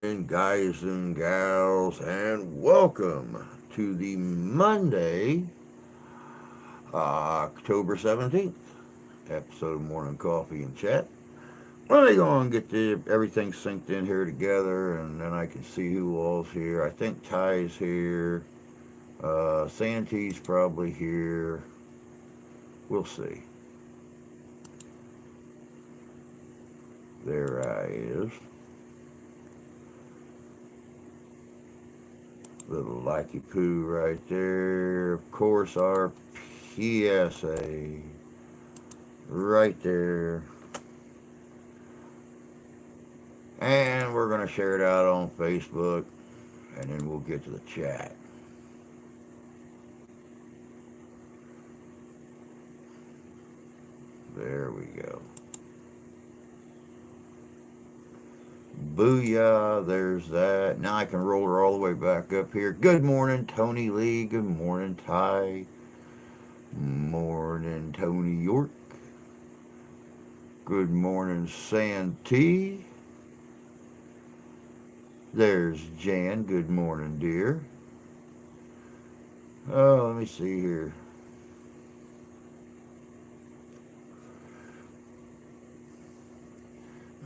And guys and gals, and welcome to the Monday, October 17th episode of Morning Coffee and Chat. Let me go and get everything synced in here together, and then I can see who all's here. I think Ty's here. Santee's probably here. We'll see. There I is. Little Likey Poo right there. Of course, our PSA right there. And we're going to share it out on Facebook, and then we'll get to the chat. There we go. Booyah, there's that. Now I can roll her all the way back up here. Good morning, Tony Lee. Good morning, Ty. Morning, Tony York. Good morning, Santee. There's Jan. Good morning, dear. Oh, let me see here.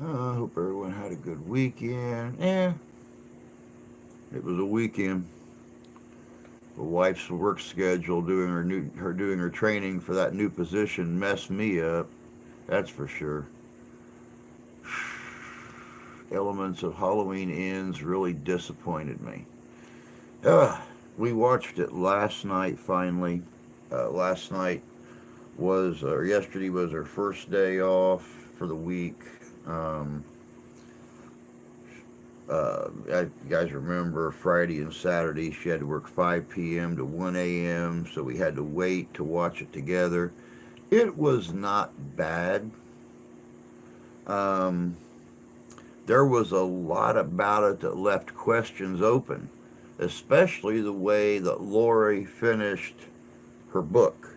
I hope everyone had a good weekend. It was a weekend. The wife's work schedule doing her training for that new position messed me up. That's for sure. Elements of Halloween Ends really disappointed me. We watched it last night finally. Last night or yesterday was her first day off for the week. You guys remember Friday and Saturday she had to work 5 p.m. to 1 a.m., so we had to wait to watch it together. It was not bad. Um, there was a lot about it that left questions open, especially the way that Lori finished her book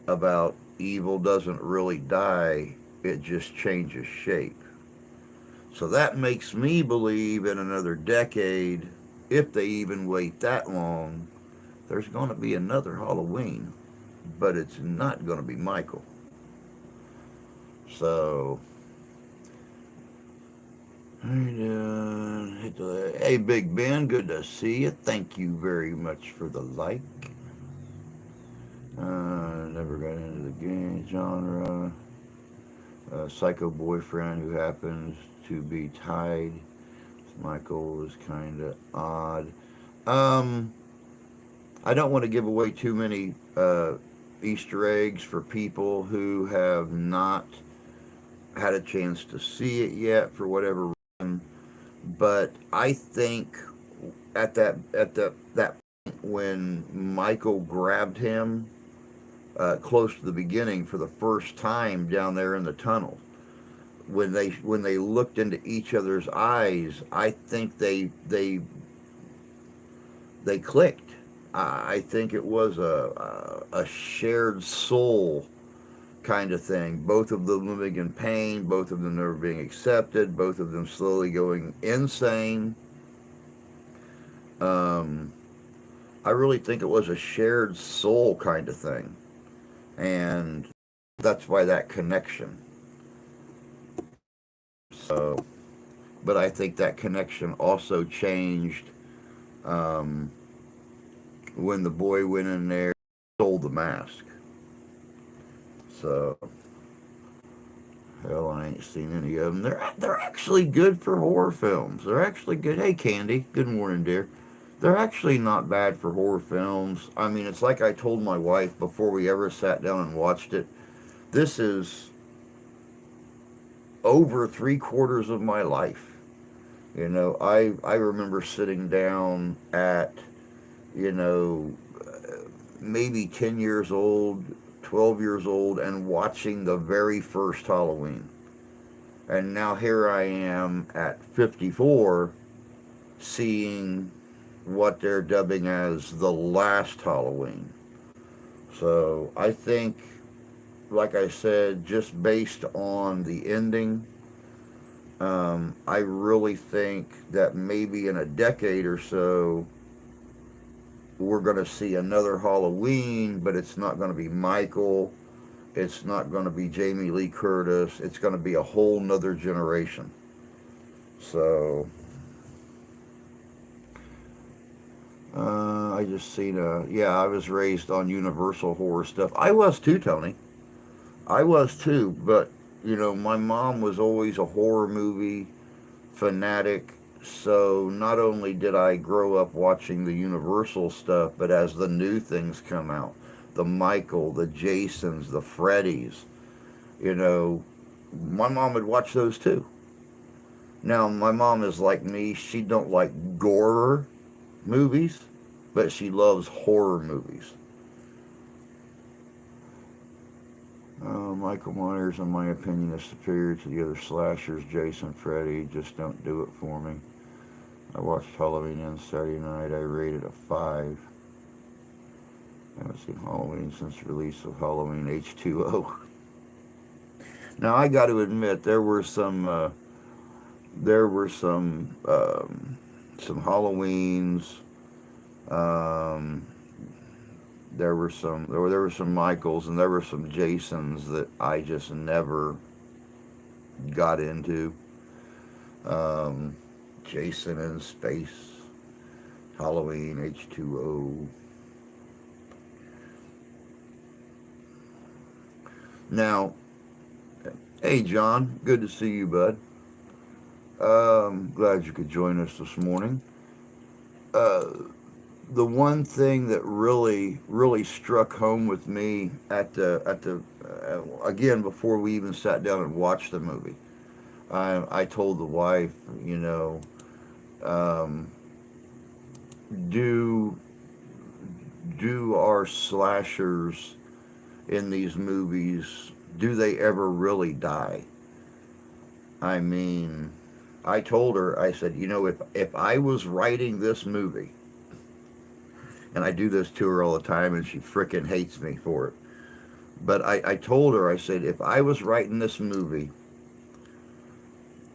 about evil doesn't really die, it just changes shape. So that makes me believe in another decade, if they even wait that long, there's going to be another Halloween, but it's not going to be Michael. So, hey, Big Ben, good to see you. Thank you very much for the like. Never got into the game genre. Psycho boyfriend who happens to be tied with Michael is kind of odd. Um, I don't want to give away too many Easter eggs for people who have not had a chance to see it yet for whatever reason. But I think at that point when Michael grabbed him close to the beginning for the first time down there in the tunnel, when they looked into each other's eyes, I think they clicked. I think it was a shared soul kind of thing. Both of them living in pain, both of them never being accepted, both of them slowly going insane. Um, I really think it was a shared soul kind of thing, and that's why that connection. So, but I think that connection also changed um, when the boy went in there and stole the mask. So, hell, I ain't seen any of them. They're actually good for horror films. They're actually good. Hey, Candy. Good morning, dear. They're actually not bad for horror films. I mean, it's like I told my wife before we ever sat down and watched it. This is over 3/4 of my life. I remember sitting down at, you know, maybe 10 years old, 12 years old, and watching the very first Halloween. And now here I am at 54 seeing what they're dubbing as the last Halloween. So I think, like I said, just based on the ending, I really think that maybe in a decade or so, we're going to see another Halloween, but it's not going to be Michael. It's not going to be Jamie Lee Curtis. It's going to be a whole nother generation. So, I just seen yeah, I was raised on Universal horror stuff. I was too, Tony. I was too, but, my mom was always a horror movie fanatic. So not only did I grow up watching the Universal stuff, but as the new things come out, the Michael, the Jasons, the Freddys, you know, my mom would watch those too. Now my mom is like me; she don't like gore movies, but she loves horror movies. Michael Myers, in my opinion, is superior to the other slashers. Jason, Freddy just don't do it for me. I watched Halloween Ends Saturday night. I rated a 5. I haven't seen Halloween since the release of Halloween H2O. Now I got to admit there were some Halloweens. Um, there were some Michaels and there were some Jasons that I just never got into. Um, Jason in Space, Halloween H2O. Now, hey John, good to see you, bud. Glad you could join us this morning. Uh, the one thing that really struck home with me at the again before we even sat down and watched the movie, I told the wife, um, do do our slashers in these movies, do they ever really die? I mean, I told her, I said, if I was writing this movie, and I do this to her all the time, and she frickin' hates me for it. But I told her, I said, if I was writing this movie,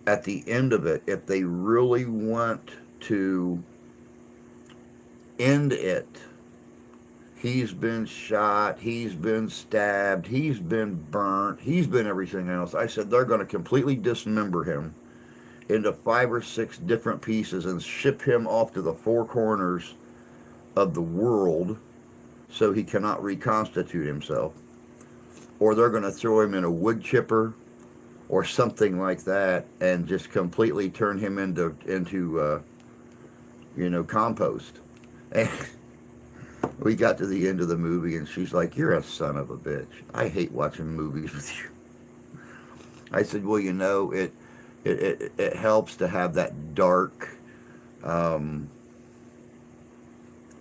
at the end of it, if they really want to end it, he's been shot, he's been stabbed, he's been burnt, he's been everything else. I said, they're going to completely dismember him into 5 or 6 different pieces and ship him off to the four corners of the world so he cannot reconstitute himself. Or they're going to throw him in a wood chipper or something like that and just completely turn him into compost. And we got to the end of the movie and she's like, "You're a son of a bitch. I hate watching movies with you." I said, "Well, it helps to have that dark, um,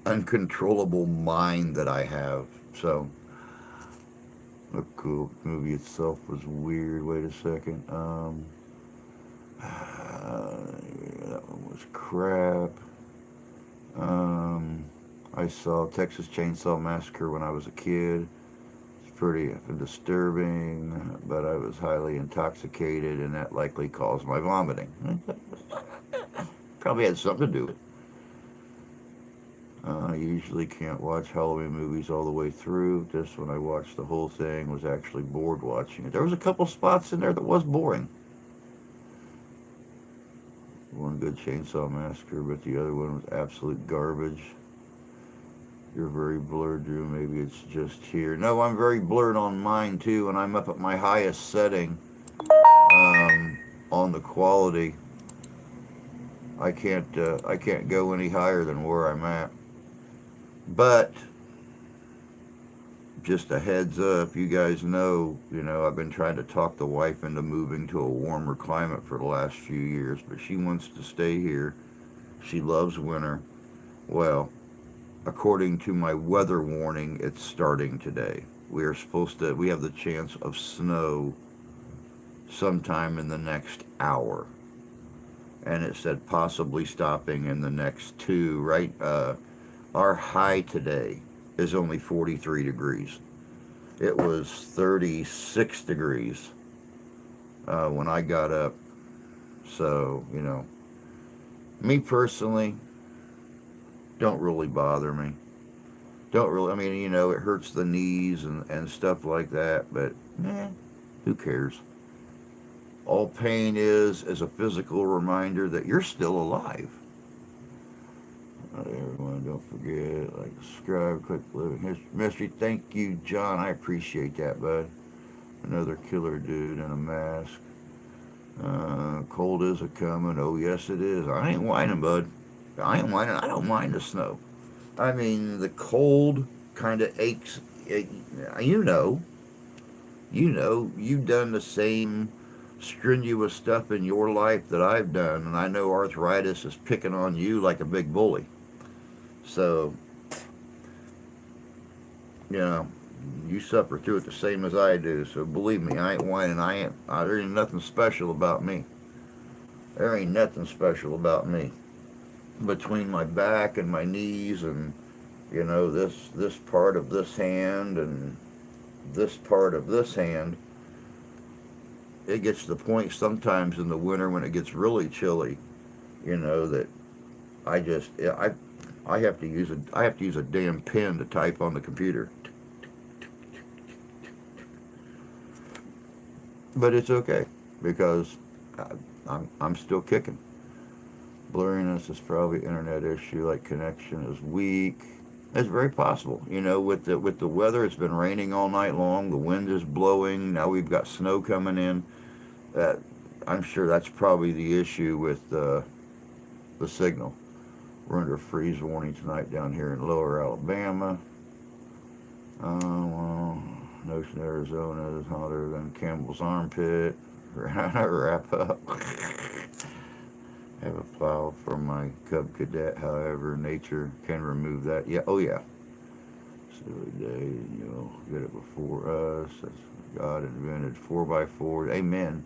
uncontrollable mind that I have." So the cool movie itself was weird. Wait a second. That one was crap. I saw Texas Chainsaw Massacre when I was a kid. It's pretty disturbing, but I was highly intoxicated, and that likely caused my vomiting. Probably had something to do with it. I usually can't watch Halloween movies all the way through. Just when I watched the whole thing, was actually bored watching it. There was a couple spots in there that was boring. One good Chainsaw Massacre, but the other one was absolute garbage. You're very blurred, Drew. Maybe it's just here. No, I'm very blurred on mine too, and I'm up at my highest setting on the quality. I can't go any higher than where I'm at. But just a heads up, you guys know, I've been trying to talk the wife into moving to a warmer climate for the last few years, but she wants to stay here. She loves winter. Well, according to my weather warning, it's starting today. We have the chance of snow sometime in the next hour. And it said possibly stopping in the next 2, right? Our high today is only 43 degrees. It was 36 degrees when I got up So, me personally, don't really bother me. Don't really, I mean, it hurts the knees and stuff like that, but who cares? All pain is a physical reminder that you're still alive. Everyone, don't forget, like, subscribe, click living mystery. Thank you, John. I appreciate that, bud. Another killer dude in a mask. Cold is a coming. Oh, yes, it is. I ain't whining, bud. I ain't whining. I don't mind the snow. I mean, the cold kind of aches. You know, you've done the same strenuous stuff in your life that I've done, and I know arthritis is picking on you like a big bully. So, you know, you suffer through it the same as I do. So believe me, I ain't whining. There ain't nothing special about me. There ain't nothing special about me. Between my back and my knees, and this part of this hand and this part of this hand, it gets to the point sometimes in the winter when it gets really chilly, that I just I have to use a damn pen to type on the computer. But it's okay because I'm still kicking. Blurriness is probably an internet issue. Like, connection is weak. It's very possible. With the weather, it's been raining all night long. The wind is blowing. Now we've got snow coming in. I'm sure that's probably the issue with the signal. We're under a freeze warning tonight down here in Lower Alabama. Notion, Arizona is hotter than Campbell's armpit. Wrap up. Have a plow from my Cub Cadet. However, nature can remove that. Yeah. Oh yeah. Silly day. Get it before us. That's God invented 4x4. Amen.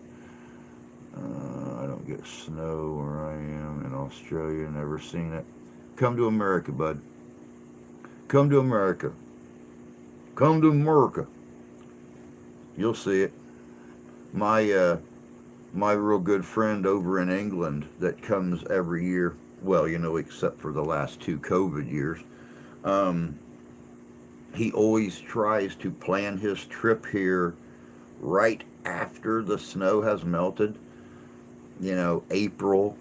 I don't get snow where I am in Australia. Never seen it. Come to America, bud. Come to America. Come to America. You'll see it. My real good friend over in England that comes every year, well, except for the last 2 COVID years, he always tries to plan his trip here right after the snow has melted, April,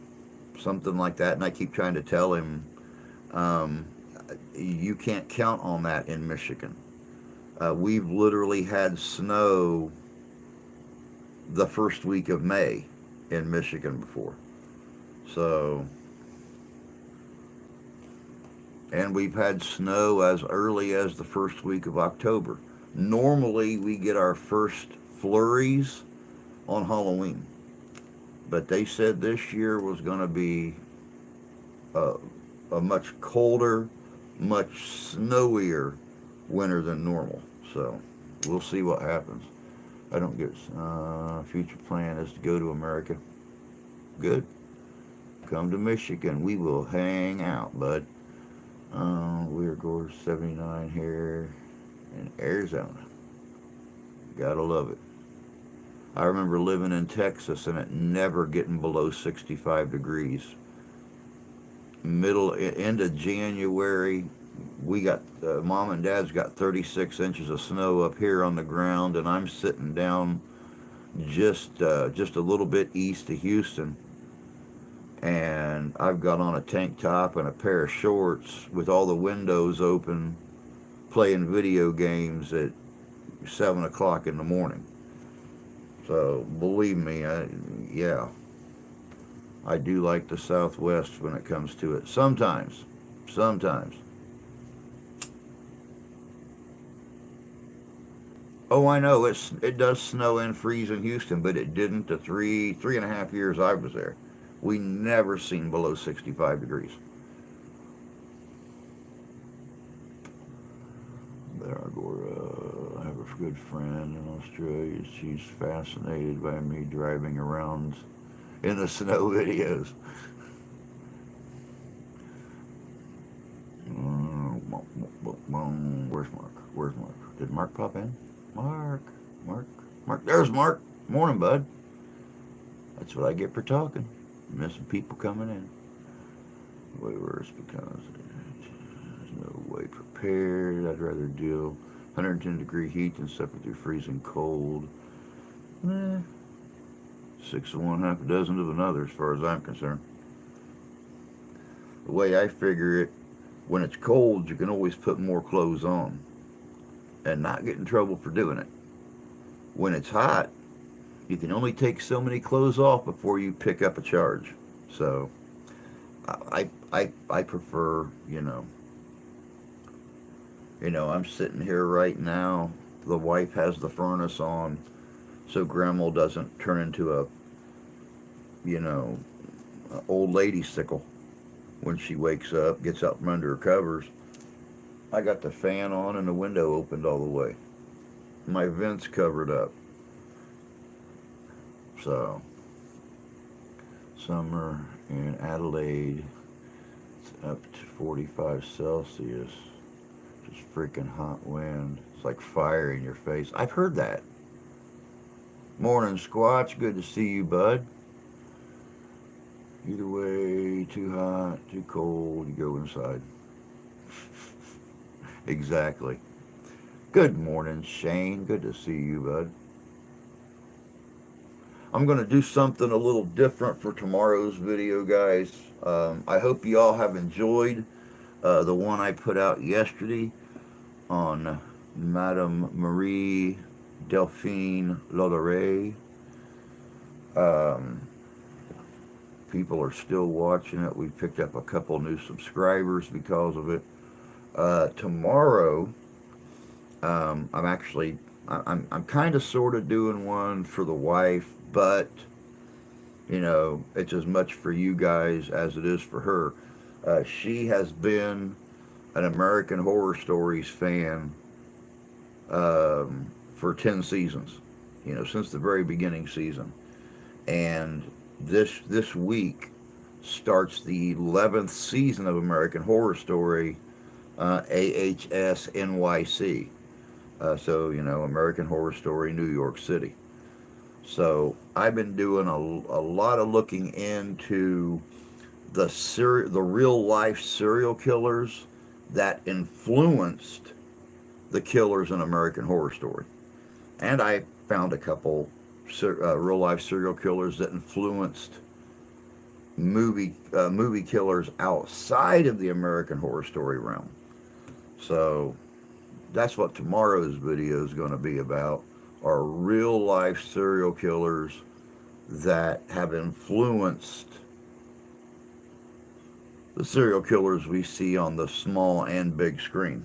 something like that. And I keep trying to tell him, you can't count on that in Michigan. We've literally had snow the first week of May in Michigan before. So, and we've had snow as early as the first week of October. Normally, we get our first flurries on Halloween. But they said this year was going to be a much colder, much snowier winter than normal. So, we'll see what happens. I don't get future plan is to go to America. Good. Come to Michigan. We will hang out, bud. We're going 79 here in Arizona. Gotta love it. I remember living in Texas and it never getting below 65 degrees. End of January, we got Mom and Dad's got 36 inches of snow up here on the ground, and I'm sitting down just a little bit east of Houston, and I've got on a tank top and a pair of shorts with all the windows open, playing video games at 7 o'clock in the morning. So believe me, I do like the Southwest when it comes to it. Sometimes. Oh, I know it does snow and freeze in Houston, but it didn't the three and a half years I was there. We never seen below 65 degrees. There I go. I have a good friend in Australia. She's fascinated by me driving around in the snow videos. Where's Mark? Did Mark pop in? Mark. There's Mark. Morning, bud. That's what I get for talking. Missing people coming in. Way worse because there's no way prepared. I'd rather deal 110-degree heat than suffer through freezing cold. Eh, 6 of one, half a dozen of another, as far as I'm concerned. The way I figure it, when it's cold, you can always put more clothes on and not get in trouble for doing it. When it's hot, you can only take so many clothes off before you pick up a charge. So I prefer, I'm sitting here right now. The wife has the furnace on, so Grandma doesn't turn into a, old lady sickle when she wakes up, gets out from under her covers. I got the fan on and the window opened all the way. My vents covered up. So, summer in Adelaide, it's up to 45 Celsius. Just freaking hot wind. It's like fire in your face. I've heard that. Morning, Squatch. Good to see you, bud. Either way, too hot, too cold, you go inside. Exactly. Good morning, Shane. Good to see you, bud. I'm going to do something a little different for tomorrow's video, guys. I hope you all have enjoyed the one I put out yesterday on Madame Marie Delphine Lodore. People are still watching it. We picked up a couple new subscribers because of it. Tomorrow, I'm kind of sort of doing one for the wife, but it's as much for you guys as it is for her. She has been an American Horror Stories fan for 10 seasons, since the very beginning season. And this week starts the 11th season of American Horror Story, AHS NYC. So, American Horror Story, New York City. So I've been doing a lot of looking into the real life serial killers that influenced the killers in American Horror Story. And I found a couple real life serial killers that influenced movie killers outside of the American Horror Story realm. So that's what tomorrow's video is going to be about, are real life serial killers that have influenced the serial killers we see on the small and big screen.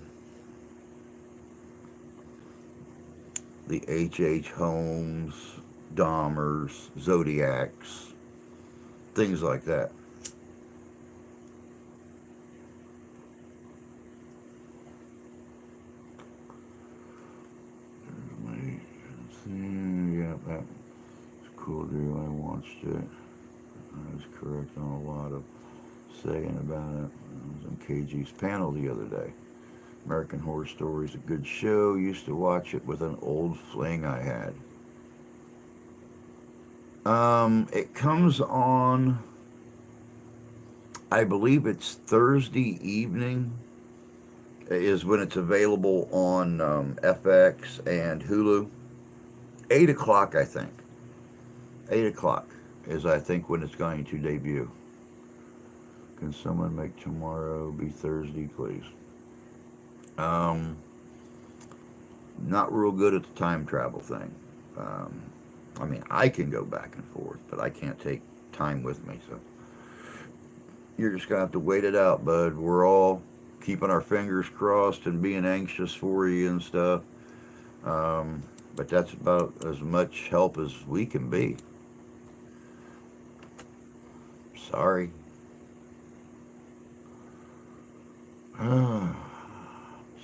The H.H. Holmes, Dahmers, Zodiacs, things like that. Yeah, that's a cool deal. I watched it. I was correct on a lot of saying about it. I was on KG's panel the other day. American Horror Story is a good show. Used to watch it with an old fling I had. It comes on, I believe it's Thursday evening is when it's available on FX and Hulu. 8 o'clock, I think. 8 o'clock is, I think, when it's going to debut. Can someone make tomorrow be Thursday, please? Not real good at the time travel thing. I can go back and forth, but I can't take time with me, so you're just gonna have to wait it out, bud. We're all keeping our fingers crossed and being anxious for you and stuff. But that's about as much help as we can be. Sorry.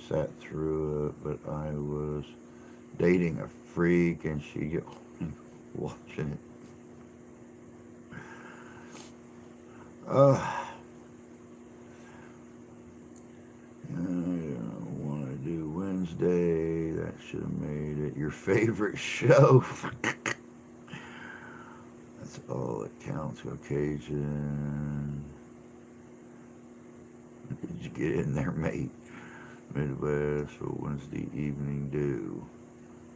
Sat through it, but I was dating a freak and she watching it. I want to do Wednesday. That should have made it your favorite show. That's all Let's go Cajun. Did you get in there, mate? Midwest, so Wednesday evening dew.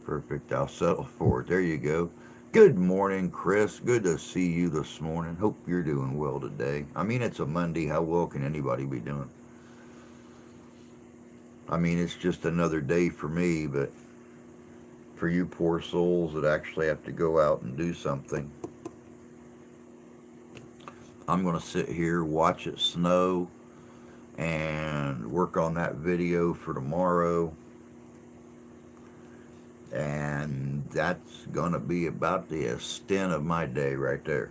Perfect, I'll settle for it. There you go. Good morning, Chris. Good to see you this morning. Hope you're doing well today. I mean, it's a Monday. How well can anybody be doing? I mean, it's just another day for me, but for you poor souls that actually have to go out and do something, I'm going to sit here, watch it snow, and work on that video for tomorrow. And that's going to be about the extent of my day right there.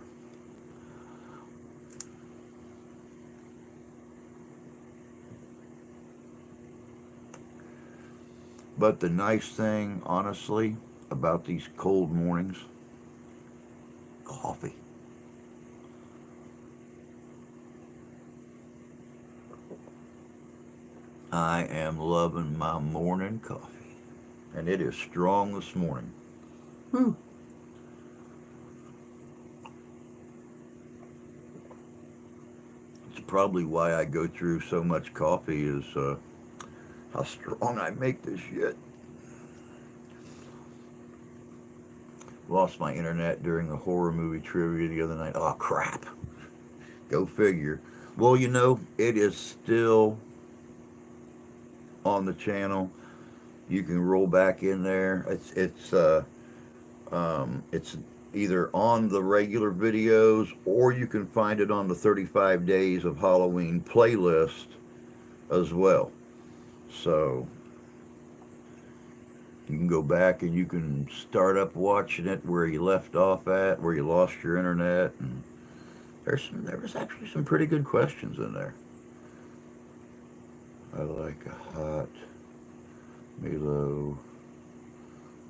But the nice thing, honestly, about these cold mornings, coffee. I am loving my morning coffee. And it is strong this morning. Whew. It's probably why I go through so much coffee is how strong I make this shit. Lost my internet during the horror movie trivia the other night. Oh, crap. Go figure. Well, you know, it is still on the channel. You can roll back in there. It's either on the regular videos or you can find it on the 35 Days of Halloween playlist as well. So you can go back and you can start up watching it where you left off at, where you lost your internet, and there was actually some pretty good questions in there. I like a hot Milo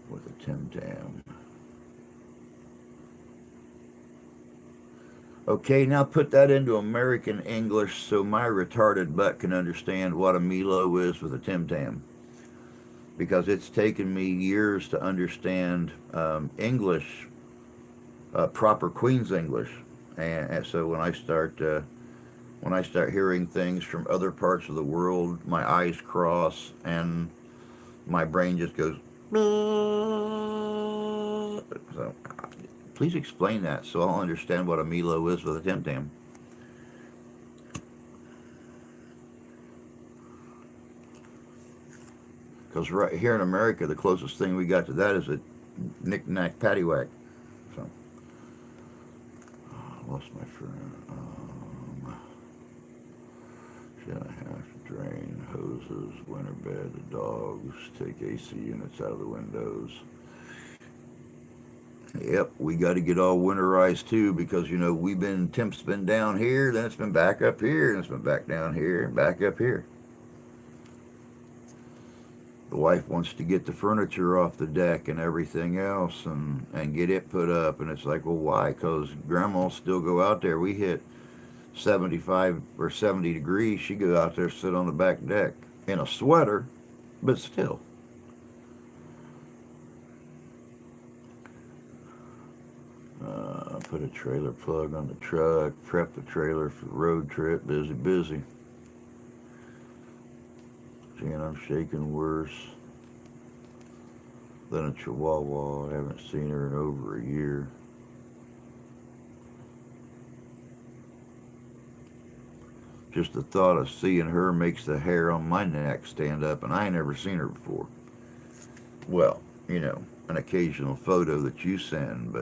with a Tim Tam. Okay, now put that into American English so my retarded butt can understand what a Milo is with a Tim Tam. Because it's taken me years to understand English, proper Queen's English, and so when I start hearing things from other parts of the world, my eyes cross and my brain just goes. So, please explain that so I'll understand what a Milo is with a Tim Tam. Because right here in America, the closest thing we got to that is a knick-knack paddywhack. So, lost my friend. Should I have to drain hoses, winter bed the dogs, take AC units out of the windows? Yep, we got to get all winterized too because, you know, temps been down here, then it's been back up here, and it's been back down here, and back up here. The wife wants to get the furniture off the deck and everything else and get it put up. And it's like, well, why? Because grandma still go out there. We hit 75 or 70 degrees. She go out there, sit on the back deck in a sweater, but still. Put a trailer plug on the truck, prep the trailer for the road trip, busy. Jan, I'm shaking worse than a chihuahua. I haven't seen her in over a year. Just the thought of seeing her makes the hair on my neck stand up, and I ain't never seen her before. Well, you know, an occasional photo that you sent.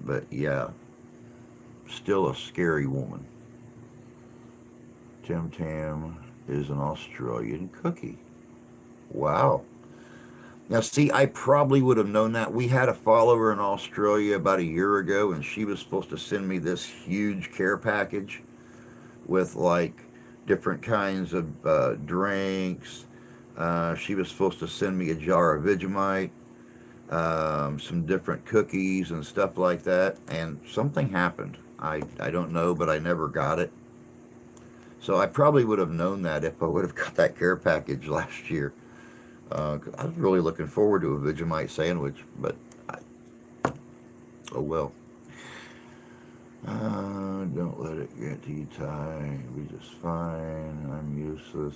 But yeah, still a scary woman. Tim Tam is an Australian cookie. Wow. Now, see, I probably would have known that. We had a follower in Australia about a year ago, and she was supposed to send me this huge care package with, like, different kinds of drinks. She was supposed to send me a jar of Vegemite, some different cookies and stuff like that, and something happened. I don't know, but I never got it. So I probably would have known that if I would have got that care package last year. I was really looking forward to a Vegemite sandwich, but oh well. Don't let it get to you, Ty. Be just fine. I'm useless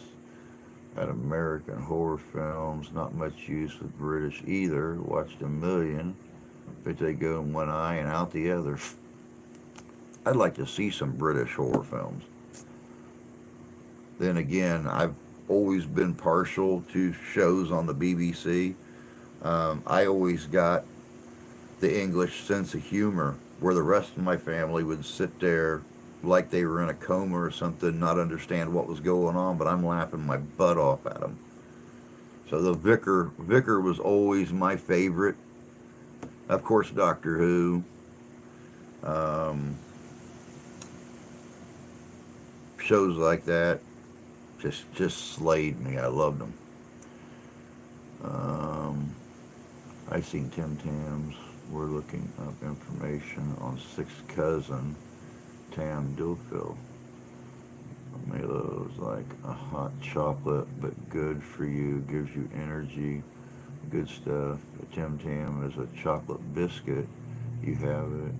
at American horror films. Not much use with British either. Watched a million, but they go in one eye and out the other. I'd like to see some British horror films. Then again, I've always been partial to shows on the BBC. I always got the English sense of humor, where the rest of my family would sit there like they were in a coma or something, not understand what was going on, but I'm laughing my butt off at them. So the Vicar was always my favorite. Of course, Doctor Who. Um, Shows like that just slayed me. I loved them. Um, I seen Tim Tams. We're looking up information on Sixth Cousin Tam Dufil. Milo is like a hot chocolate, but good for you, gives you energy, good stuff. A Tim Tam is a chocolate biscuit. You have it.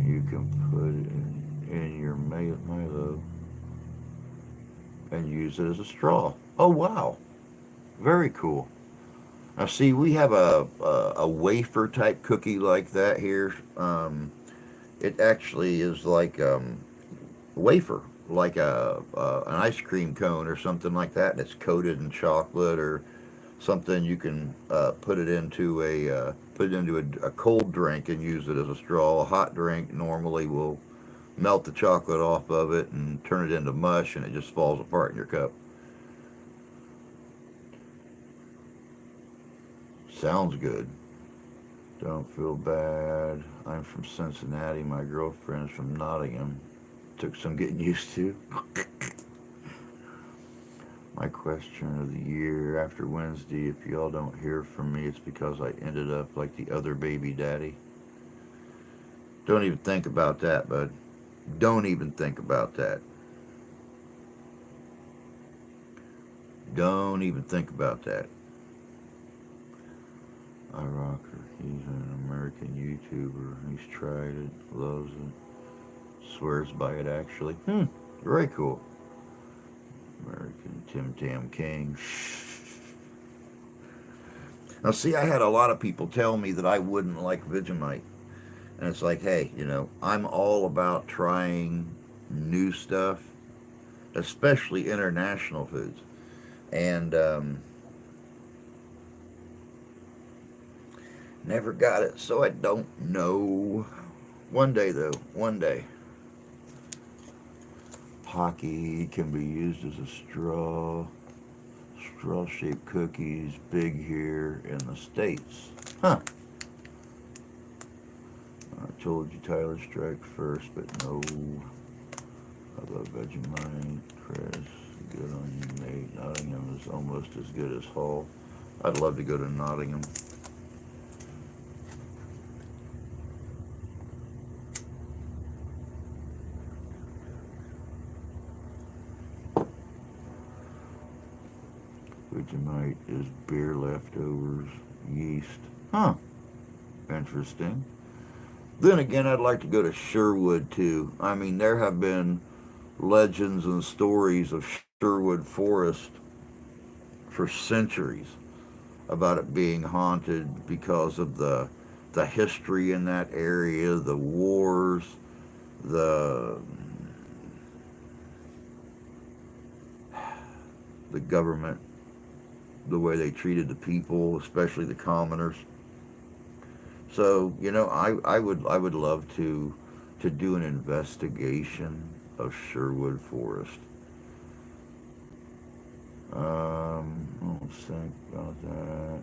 You can put it in your Milo and use it as a straw. Oh wow, very cool. Now see, we have a wafer type cookie like that here. It actually is like wafer, like an ice cream cone or something like that. And it's coated in chocolate or something. You can put it into a cold drink and use it as a straw. A hot drink normally will melt the chocolate off of it and turn it into mush, and it just falls apart in your cup. Sounds good. Don't feel bad. I'm from Cincinnati. My girlfriend's from Nottingham. Took some getting used to. My question of the year after Wednesday, if y'all don't hear from me, it's because I ended up like the other baby daddy. Don't even think about that, bud. Don't even think about that. Don't even think about that. iRocker, he's an American YouTuber. He's tried it, loves it, swears by it actually. Very cool. American Tim Tam King. Now, see, I had a lot of people tell me that I wouldn't like Vegemite. And it's like, hey, I'm all about trying new stuff, especially international foods. And never got it, so I don't know. One day, though, one day. Pocky can be used as a straw. Straw-shaped cookies, big here in the States. Huh. I told you Tyler Strike first, but no. I love Vegemite. Chris, good on you, mate. Nottingham is almost as good as Hull. I'd love to go to Nottingham. Vegemite is beer leftovers, yeast. Huh. Interesting. Then again, I'd like to go to Sherwood too. I mean, there have been legends and stories of Sherwood Forest for centuries about it being haunted because of the history in that area, the wars, the the government, the way they treated the people, especially the commoners. So I would love to do an investigation of Sherwood Forest. Let's think about that.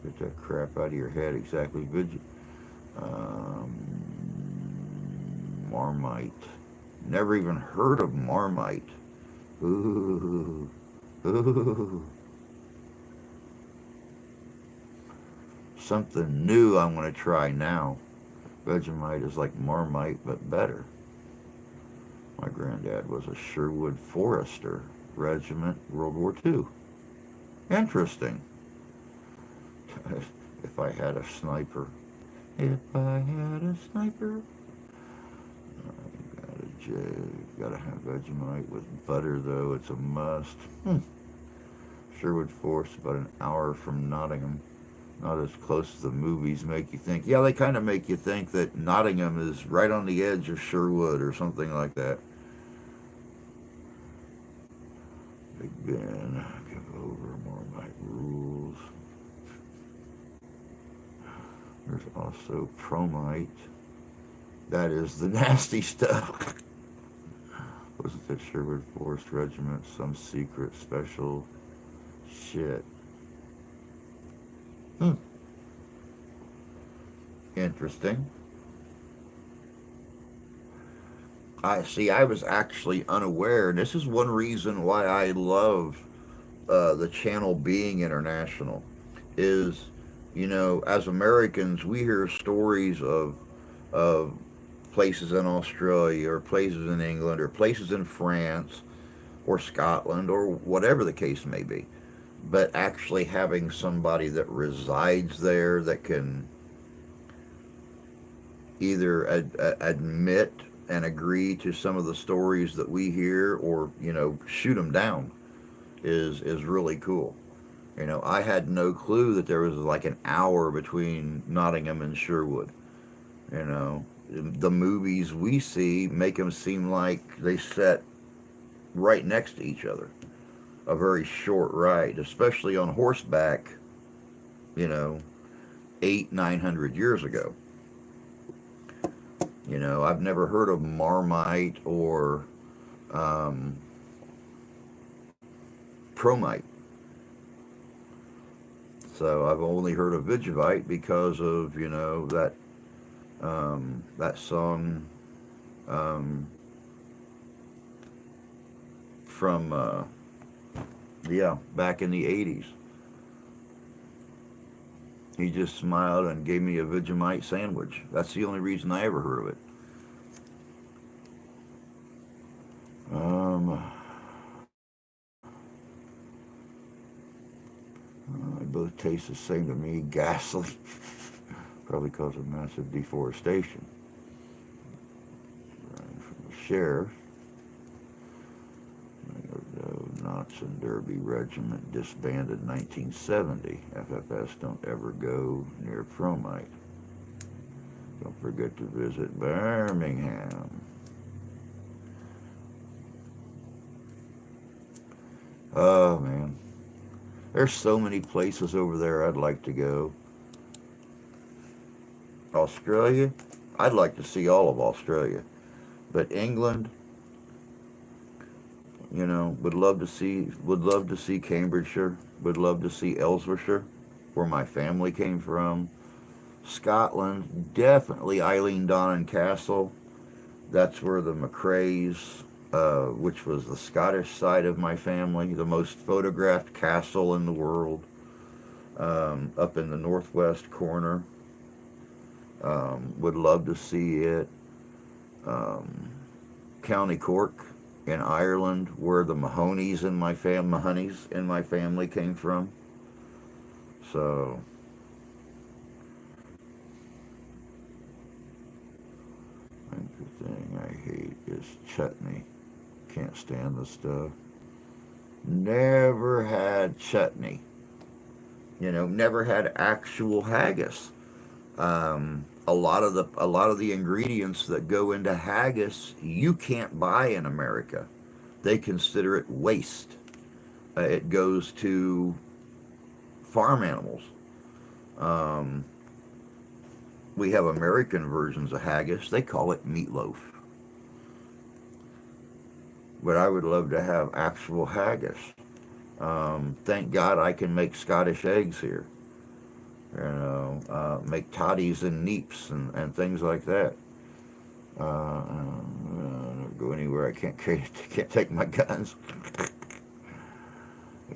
Get that crap out of your head. Exactly. Good. Um, Marmite. Never even heard of Marmite. Ooh. Ooh. Something new I'm going to try now. Vegemite is like Marmite, but better. My granddad was a Sherwood Forester Regiment, World War II. Interesting. If I had a sniper. If I had a sniper. Gotta have Vegemite with butter, though. It's a must. Sherwood Forest, about an hour from Nottingham. Not as close as the movies make you think. Yeah, they kind of make you think that Nottingham is right on the edge of Sherwood or something like that. Big Ben, give over Marmite rules. There's also Promite. That is the nasty stuff. Was it the Sherwood Forest Regiment? Some secret special shit. Interesting. I see. I was actually unaware, and this is one reason why I love the channel being international. Is, as Americans, we hear stories of places in Australia or places in England or places in France or Scotland or whatever the case may be. But actually having somebody that resides there that can either admit and agree to some of the stories that we hear or, shoot them down is really cool. I had no clue that there was like an hour between Nottingham and Sherwood. The movies we see make them seem like they set right next to each other. A very short ride, especially on horseback, you know, 900 years ago. I've never heard of Marmite or Promite. So I've only heard of Vegemite because of, that song from, back in the 80s. He just smiled and gave me a Vegemite sandwich. That's the only reason I ever heard of it. They both taste the same to me. Ghastly. Probably because of massive deforestation. From the sheriff. Knox and Derby Regiment disbanded 1970. FFS don't ever go near Promite. Don't forget to visit Birmingham. Oh, man. There's so many places over there I'd like to go. Australia? I'd like to see all of Australia. But England, would love to see Cambridgeshire, would love to see Ellsworthshire, where my family came from. Scotland, definitely Eilean Donan Castle. That's where the McRaes, which was the Scottish side of my family, the most photographed castle in the world, up in the northwest corner. Would love to see it. County Cork in Ireland, where the Mahonies in my family came from. So, I think the thing I hate is chutney. Can't stand the stuff. Never had chutney. Never had actual haggis. A lot of the ingredients that go into haggis you can't buy in America. They consider it waste. It goes to farm animals. We have American versions of haggis. They call it meatloaf. But I would love to have actual haggis. Thank God I can make Scottish eggs here. Make toddies and neeps and things like that. I don't go anywhere. I can't take my guns.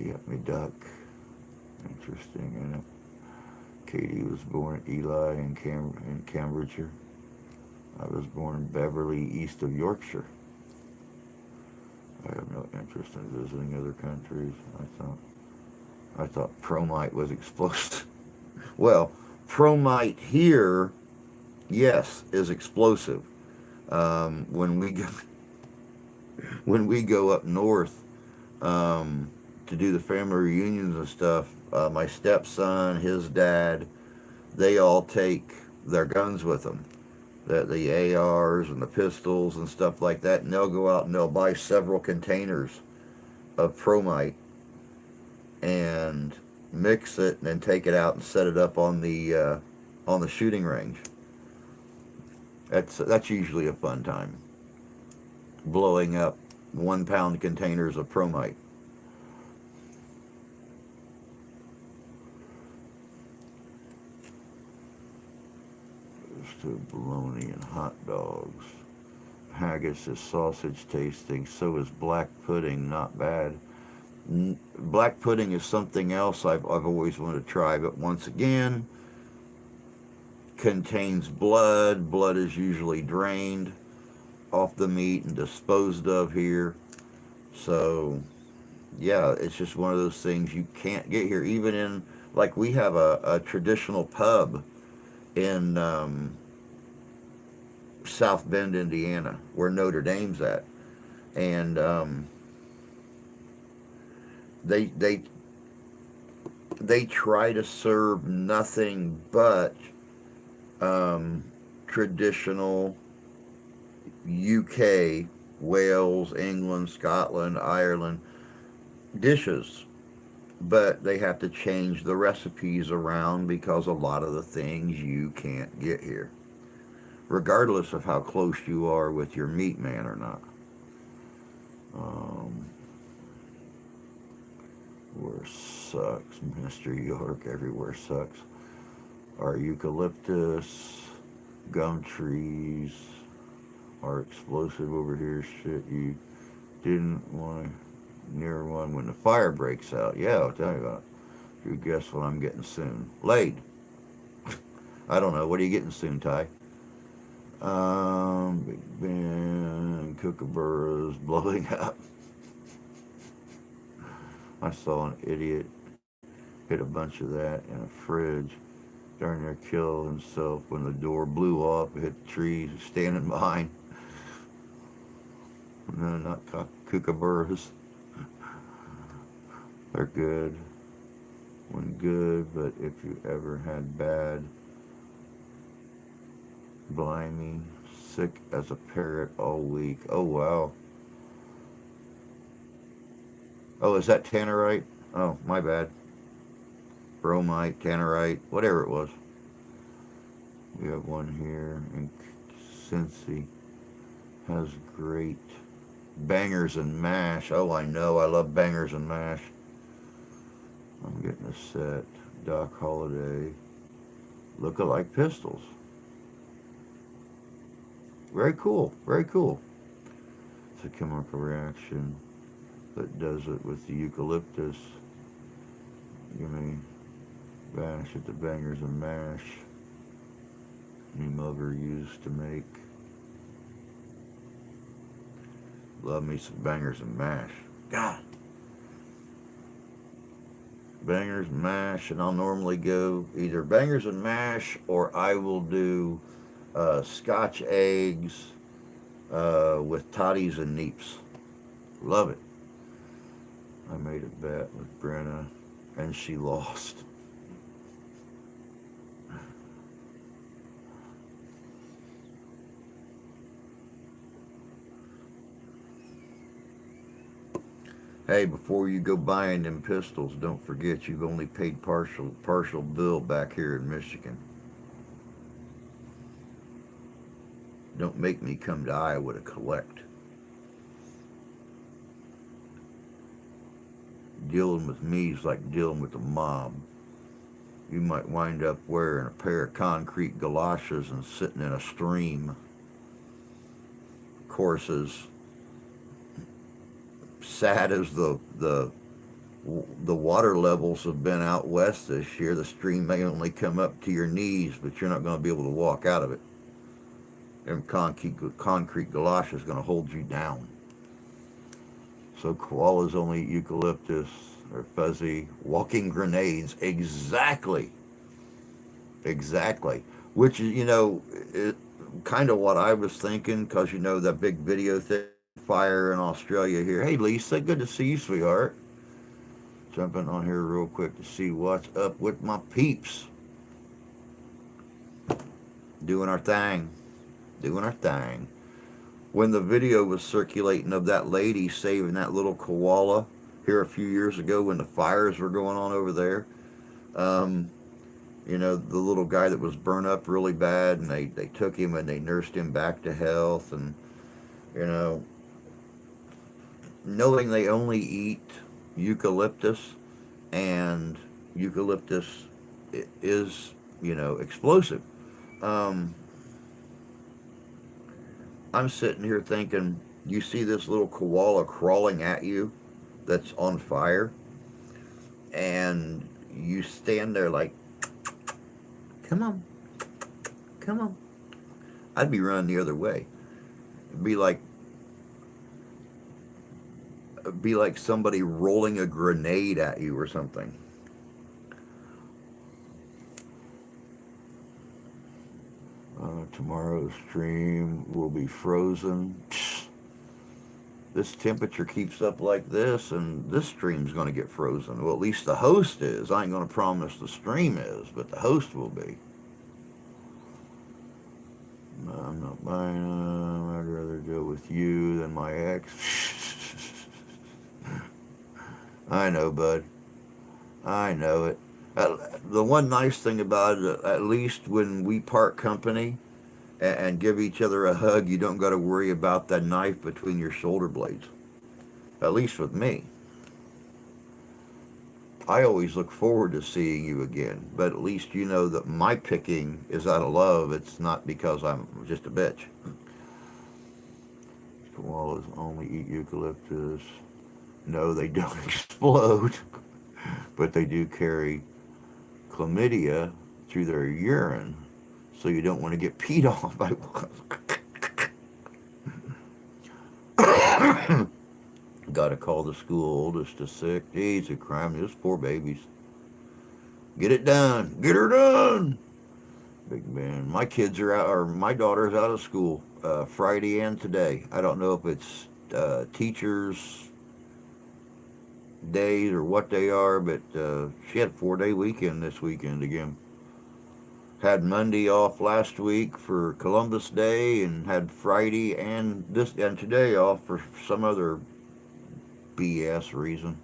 You got me duck. Interesting, isn't it? Katie was born at Ely in Cambridgeshire. I was born in Beverley, east of Yorkshire. I have no interest in visiting other countries. I thought Promite was explosive. Well, Promite here, yes, is explosive. When we when we go up north to do the family reunions and stuff, my stepson, his dad, they all take their guns with them, the ARs and the pistols and stuff like that, and they'll go out and they'll buy several containers of Promite and mix it and then take it out and set it up on the shooting range. That's usually a fun time. Blowing up 1 pound containers of Promite. To bologna and hot dogs. Haggis is sausage tasting. So is black pudding. Not bad. Black pudding is something else I've always wanted to try, but once again, contains blood. Blood is usually drained off the meat and disposed of here. So, yeah, it's just one of those things you can't get here. Even in, like, we have a traditional pub in South Bend, Indiana, where Notre Dame's at. And they try to serve nothing but traditional UK, Wales, England, Scotland, Ireland dishes, but they have to change the recipes around because a lot of the things you can't get here, regardless of how close you are with your meat man or not. Where sucks, Mr. York, everywhere sucks. Our eucalyptus, gum trees, are explosive over here. Shit, you didn't want to near one when the fire breaks out. Yeah, I'll tell you about it. You guess what I'm getting soon. Laid. I don't know. What are you getting soon, Ty? Big Ben, kookaburras blowing up. I saw an idiot hit a bunch of that in a fridge. Darn near killed himself when the door blew off, hit the trees, standing behind. No, not kookaburras. They're good. When good, but if you ever had bad, blimey, sick as a parrot all week. Oh, wow. Oh, is that tannerite? Oh, my bad. Bromite, tannerite, whatever it was. We have one here in Cincy. Has great bangers and mash. Oh, I know. I love bangers and mash. I'm getting a set. Doc Holliday. Look-alike pistols. Very cool. Very cool. It's a chemical reaction that does it with the eucalyptus. You may bash at the bangers and mash. New mother used to make. Love me some bangers and mash. God. Bangers and mash, and I'll normally go either bangers and mash or I will do Scotch eggs with toddies and neeps. Love it. I made a bet with Brenna and she lost. Hey, before you go buying them pistols, don't forget you've only paid partial bill back here in Michigan. Don't make me come to Iowa to collect. Dealing with me is like dealing with the mob. You might wind up wearing a pair of concrete galoshes and sitting in a stream. Courses. Sad as the water levels have been out west this year, the stream may only come up to your knees, but you're not going to be able to walk out of it. And concrete galoshes is going to hold you down. So koalas only eat eucalyptus or fuzzy walking grenades. Exactly. Which is, kind of what I was thinking, because that big video thing fire in Australia here. Hey, Lisa, good to see you, sweetheart. Jumping on here real quick to see what's up with my peeps. Doing our thing. Doing our thing. When the video was circulating of that lady saving that little koala here a few years ago when the fires were going on over there, um, you know, the little guy that was burned up really bad, and they took him and they nursed him back to health. And, you know, knowing they only eat eucalyptus, and eucalyptus is, you know, explosive. Um, I'm sitting here thinking, you see this little koala crawling at you that's on fire, and you stand there like, come on, come on. I'd be running the other way. It'd be like somebody rolling a grenade at you or something. Tomorrow's stream will be frozen. This temperature keeps up like this, and this stream's going to get frozen. Well, at least the host is. I ain't going to promise the stream is, but the host will be. No, I'm not buying them. I'd rather go with you than my ex. I know, bud. I know it. The one nice thing about it, at least when we part company and give each other a hug, you don't got to worry about that knife between your shoulder blades. At least with me. I always look forward to seeing you again, but at least you know that my picking is out of love. It's not because I'm just a bitch. Koalas only eat eucalyptus. No, they don't explode, but they do carry chlamydia through their urine, so you don't want to get peed off by one. Got to call the school. Oldest is sick. Geez, a crime. Those poor babies. Get it done. Get her done. Big man. My kids are out, or my daughter's out of school Friday and today. I don't know if it's teachers' days or what they are, but she had a 4-day weekend this weekend again. Had Monday off last week for Columbus Day, and had Friday and today off for some other BS reason.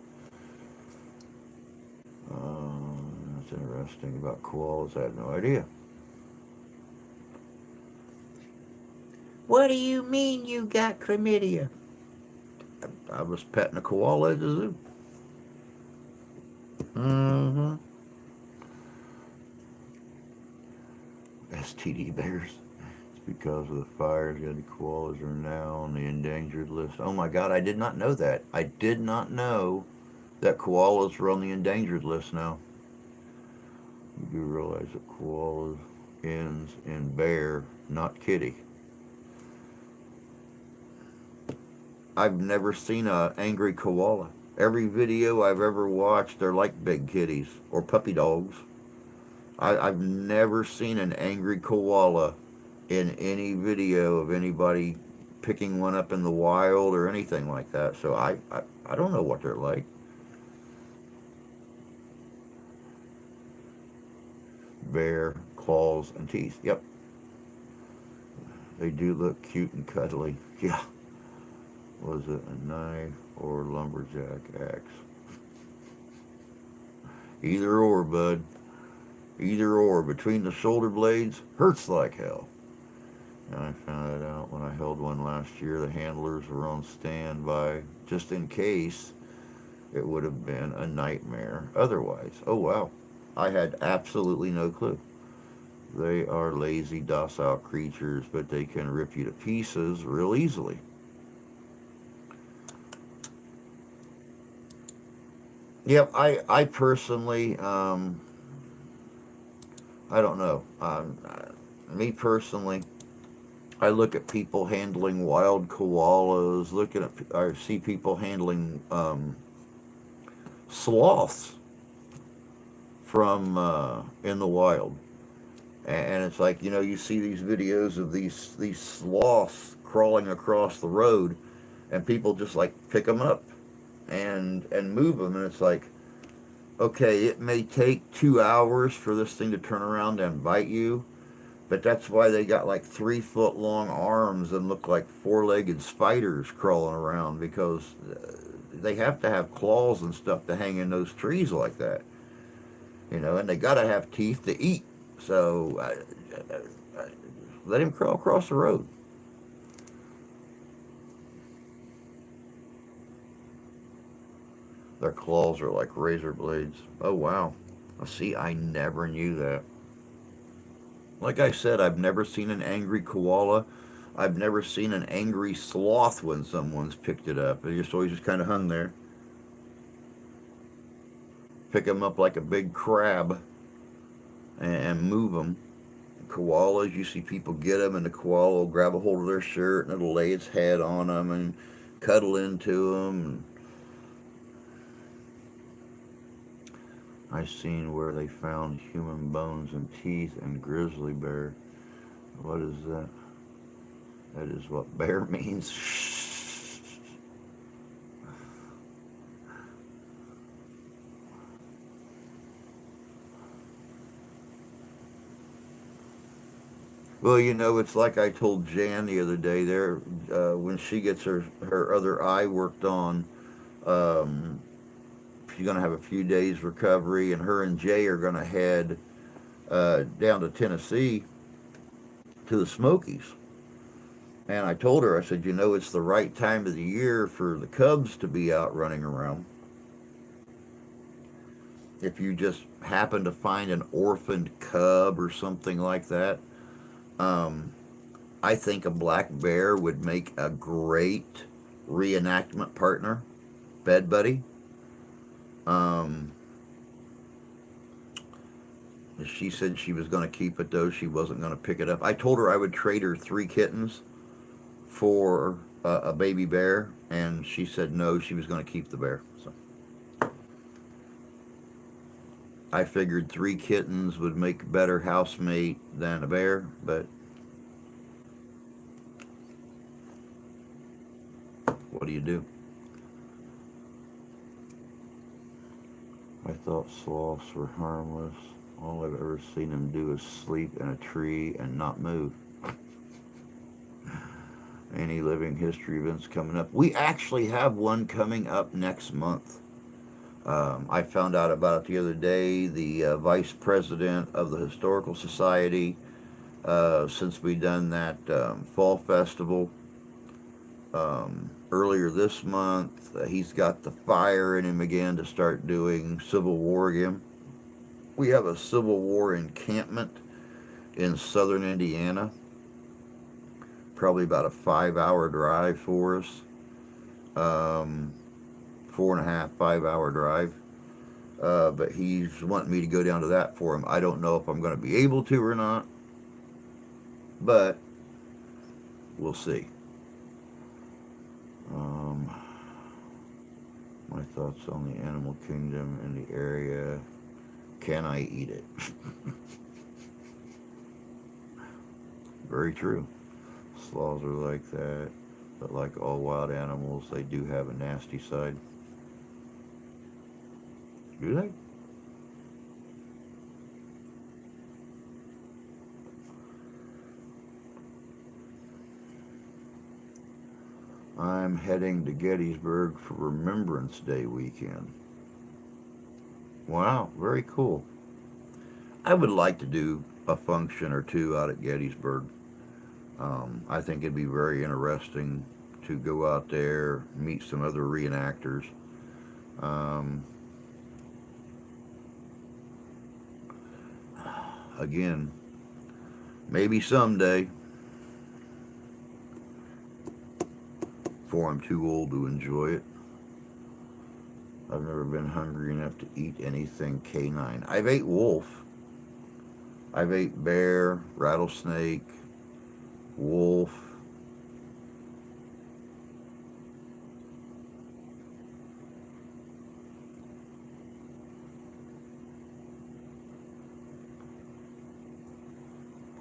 That's interesting about koalas. I had no idea. What do you mean you got chlamydia? I was petting a koala at the zoo. Mm-hmm. STD bears. It's because of the fires. Yeah, the koalas are now on the endangered list. Oh my God, I did not know that. I did not know that koalas were on the endangered list now. You do realize that koalas ends in bear, not kitty. I've never seen an angry koala. Every video I've ever watched, they're like big kitties or puppy dogs. I've never seen an angry koala in any video of anybody picking one up in the wild or anything like that. So I don't know what they're like. Bear, claws, and teeth. Yep. They do look cute and cuddly. Yeah. Was it a knife or lumberjack axe? Either or, bud. Either or. Between the shoulder blades, hurts like hell. And I found it out when I held one last year. The handlers were on standby just in case it would have been a nightmare otherwise. Oh, wow. I had absolutely no clue. They are lazy, docile creatures, but they can rip you to pieces real easily. Yep, I personally, I don't know. Me personally, I look at people handling wild koalas. I see people handling sloths from in the wild, and it's like, you know, you see these videos of these sloths crawling across the road, and people just like pick them up and move them, and it's like, okay, it may take 2 hours for this thing to turn around and bite you, but that's why they got like 3 foot long arms and look like four-legged spiders crawling around, because they have to have claws and stuff to hang in those trees like that, and they got to have teeth to eat. So let him crawl across the road. Their claws are like razor blades. Oh, wow. See, I never knew that. Like I said, I've never seen an angry koala. I've never seen an angry sloth when someone's picked it up. It just always just kind of hung there. Pick them up like a big crab and move them. Koalas, you see people get them, and the koala will grab a hold of their shirt and it'll lay its head on them and cuddle into them. I seen where they found human bones and teeth and grizzly bear. What is that? That is what bear means. Well, it's like I told Jan the other day. There, when she gets her other eye worked on, um, she's gonna have a few days recovery, and her and Jay are gonna head down to Tennessee to the Smokies. And I told her, I said, it's the right time of the year for the cubs to be out running around. If you just happen to find an orphaned cub or something like that, um, I think a black bear would make a great reenactment partner, bed buddy. Um, she said she was going to keep it, though. She wasn't going to pick it up. I told her I would trade her 3 kittens for a baby bear, and she said no, she was going to keep the bear. So I figured 3 kittens would make a better housemate than a bear, but what do you do? I thought sloths were harmless. All I've ever seen them do is sleep in a tree and not move. Any living history events coming up? We actually have one coming up next month. I found out about it the other day. The vice president of the Historical Society, since we done that fall festival earlier this month, he's got the fire in him again to start doing Civil War again. We have a Civil War encampment in southern Indiana, probably about a 5 hour drive for us. 4.5, 5 hour drive. But he's wanting me to go down to that for him. I don't know if I'm going to be able to or not, but we'll see. My thoughts on the animal kingdom in the area. Can I eat it? Very true. Sloths are like that, but like all wild animals, they do have a nasty side. Do they? I'm heading to Gettysburg for Remembrance Day weekend. Wow, very cool. I would like to do a function or two out at Gettysburg. I think it'd be very interesting to go out there, meet some other reenactors. Um, Again, maybe someday, before I'm too old to enjoy it. I've never been hungry enough to eat anything canine. I've ate wolf. I've ate bear, rattlesnake, wolf.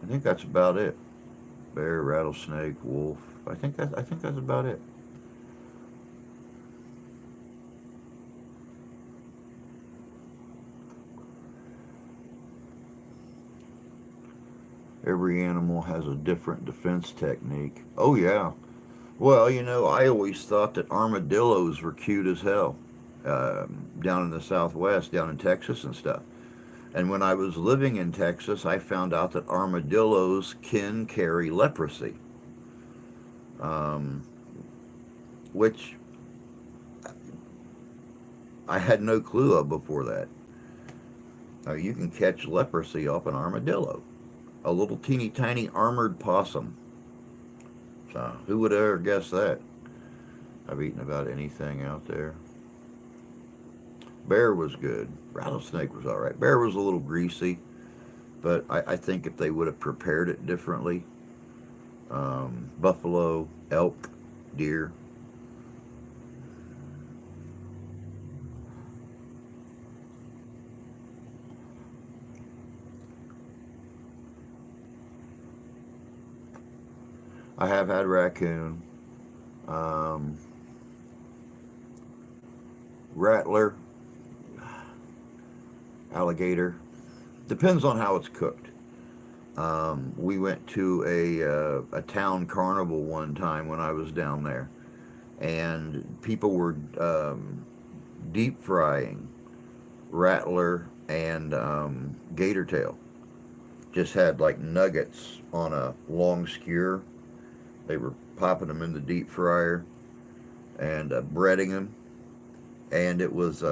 I think that's about it. Bear, rattlesnake, wolf. I think that's about it. Every animal has a different defense technique. Oh, yeah. Well, I always thought that armadillos were cute as hell, down in the Southwest, down in Texas and stuff. And when I was living in Texas, I found out that armadillos can carry leprosy, um, which I had no clue of before that. You can catch leprosy off an armadillo, a little teeny tiny armored possum. So who would ever guess that? I've eaten about anything out there. Bear was good. Rattlesnake was all right. Bear was a little greasy, but I think if they would have prepared it differently, buffalo, elk, deer. I have had raccoon, um, rattler, alligator. Depends on how it's cooked. We went to a town carnival one time when I was down there, and people were deep frying rattler and gator tail. Just had like nuggets on a long skewer. They were popping them in the deep fryer and breading them, and it was.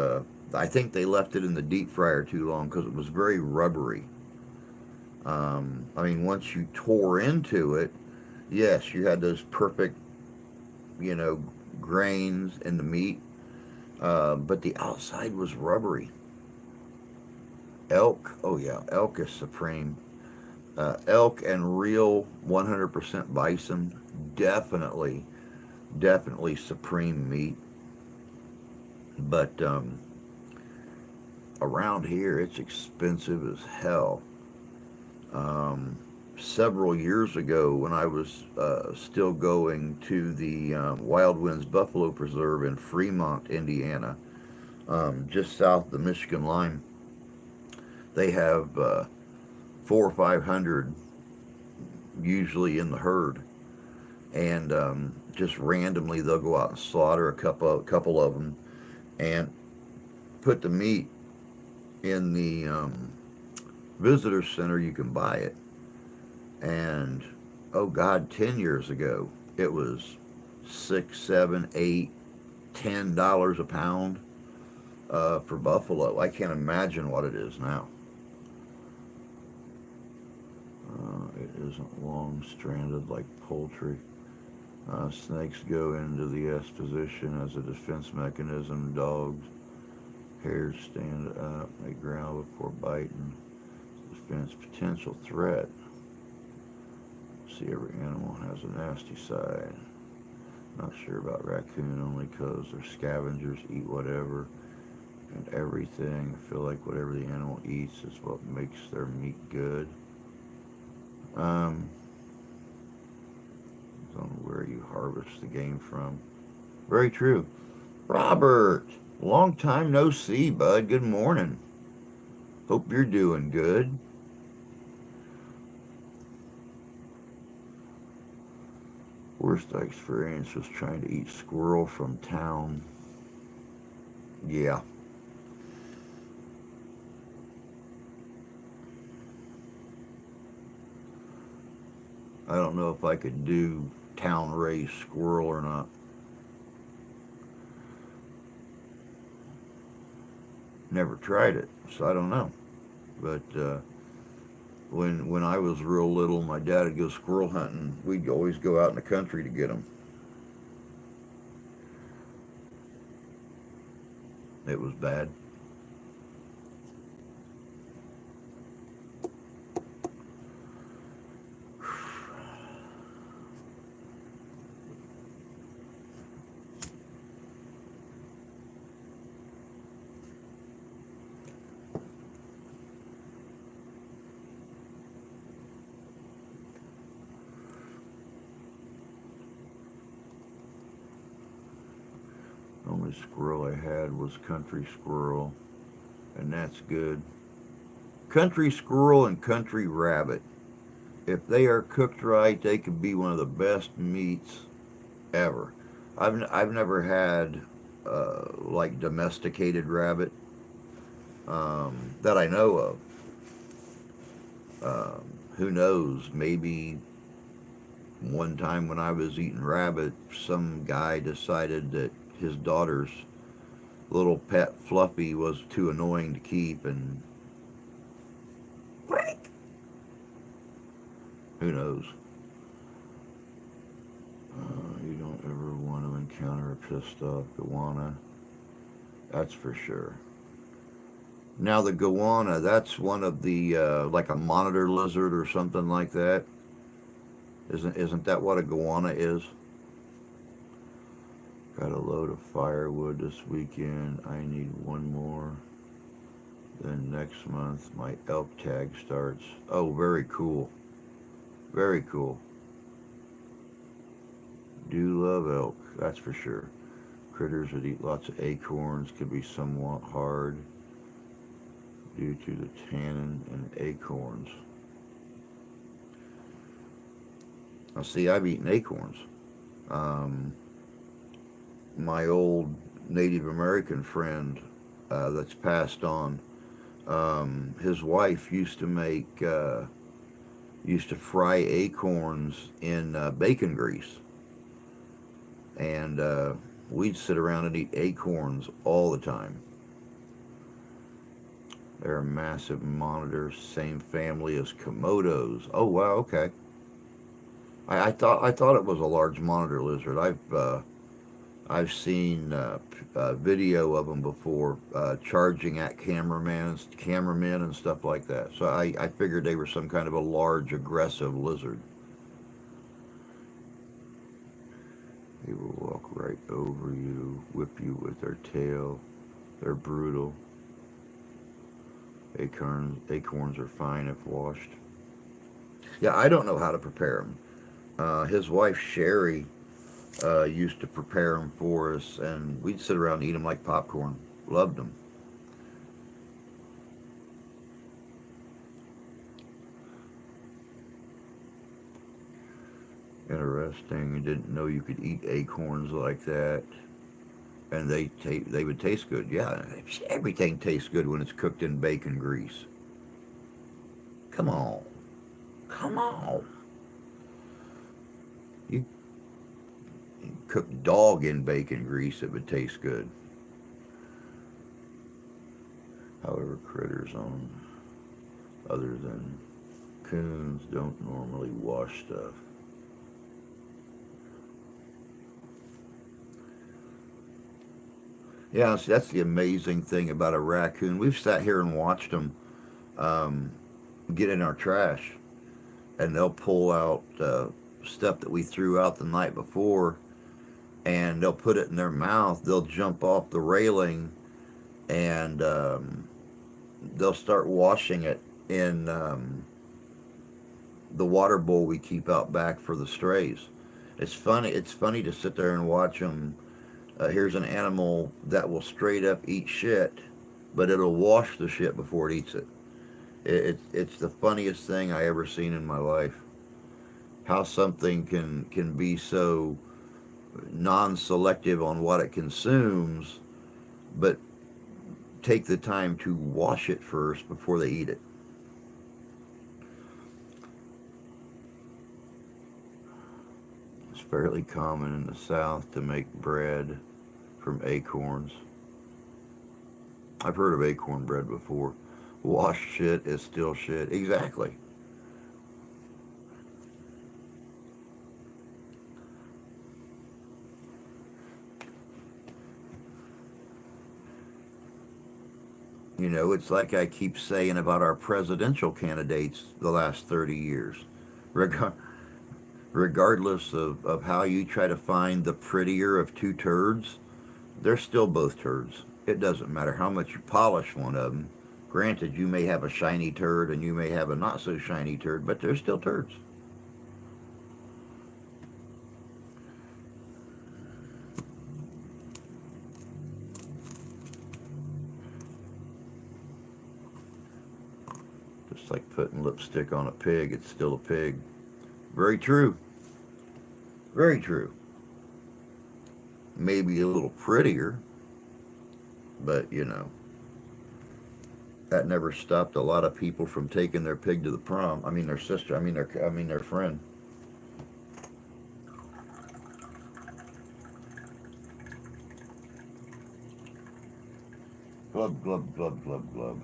I think they left it in the deep fryer too long because it was very rubbery. I mean, once you tore into it, yes, you had those perfect, you know, grains in the meat, but the outside was rubbery. Elk, oh yeah, elk is supreme. Elk and real 100% bison, definitely, definitely supreme meat. But around here, it's expensive as hell. Um, Several years ago, when I was still going to the Wild Winds Buffalo Preserve in Fremont, Indiana, just south of the Michigan line, they have 400 or 500 usually in the herd, and just randomly they'll go out and slaughter a couple of them and put the meat in the visitor center. You can buy it, and oh God, 10 years ago it was 6, 7, 8, $10 a pound for buffalo. I can't imagine what it is now. It isn't long stranded like poultry. Snakes go into the S position as a defense mechanism. Dogs, hares stand up. They growl before biting. Defense potential threat. See, every animal has a nasty side. Not sure about raccoon only because they're scavengers, eat whatever and everything. I feel like whatever the animal eats is what makes their meat good. Um, I don't know where you harvest the game from. Very true. Robert, long time no see, bud. Good morning. Hope you're doing good. Worst experience was trying to eat squirrel from town. Yeah. I don't know if I could do town raised squirrel or not. Never tried it, so I don't know. But when I was real little, my dad would go squirrel hunting. We'd always go out in the country to get them. It was bad. The only squirrel I had was country squirrel, and that's good. Country squirrel and country rabbit. if they are cooked right, they can be one of the best meats ever. I've never had like domesticated rabbit that I know of. Who knows? Maybe one time when I was eating rabbit, some guy decided that his daughter's little pet Fluffy was too annoying to keep, and who knows? You don't ever want to encounter a pissed off goanna. That's for sure. Now the goanna, that's one of the like a monitor lizard or something like that. Isn't that what a goanna is? Got a load of firewood this weekend. I need one more. Then next month my elk tag starts. Oh, very cool. Very cool. Do love elk, that's for sure. Critters that eat lots of acorns can be somewhat hard due to the tannin and acorns. Now, see, I've eaten acorns. Um, my old Native American friend that's passed on, his wife used to fry acorns in bacon grease, and we'd sit around and eat acorns all the time. They're a massive monitor, same family as Komodos. Oh wow, okay. I thought it was a large monitor lizard. I've seen video of them before, charging at cameramen and stuff like that. So I figured they were some kind of a large, aggressive lizard. They will walk right over you, whip you with their tail. They're brutal. Acorns are fine if washed. Yeah, I don't know how to prepare them. His wife Sherry used to prepare them for us, and we'd sit around and eat them like popcorn. Loved them. Interesting. You didn't know you could eat acorns like that, and they would taste good. Yeah, everything tastes good when it's cooked in bacon grease. Come on, come on. You cook dog in bacon grease, it would taste good. However, critters on other than coons don't normally wash stuff. Yeah, see, that's the amazing thing about a raccoon. We've sat here and watched them get in our trash, and they'll pull out stuff that we threw out the night before, and they'll put it in their mouth. They'll jump off the railing, and they'll start washing it in the water bowl we keep out back for the strays. It's funny. It's funny to sit there and watch them. Here's an animal that will straight up eat shit, but it'll wash the shit before it eats it. It's the funniest thing I ever seen in my life. How something can be so non-selective on what it consumes, but take the time to wash it first before they eat it. It's fairly common in the South to make bread from acorns. I've heard of acorn bread before. Washed shit is still shit. Exactly. You know, it's like I keep saying about our presidential candidates the last 30 years. Reg- Regardless of how you try to find the prettier of two turds, they're still both turds. It doesn't matter how much you polish one of them. Granted, you may have a shiny turd and you may have a not so shiny turd, but they're still turds. It's like putting lipstick on a pig. It's still a pig. Very true. Very true. Maybe a little prettier, but that never stopped a lot of people from taking their pig to the prom. I mean, their sister. I mean their friend. Glub glub glub glub glub.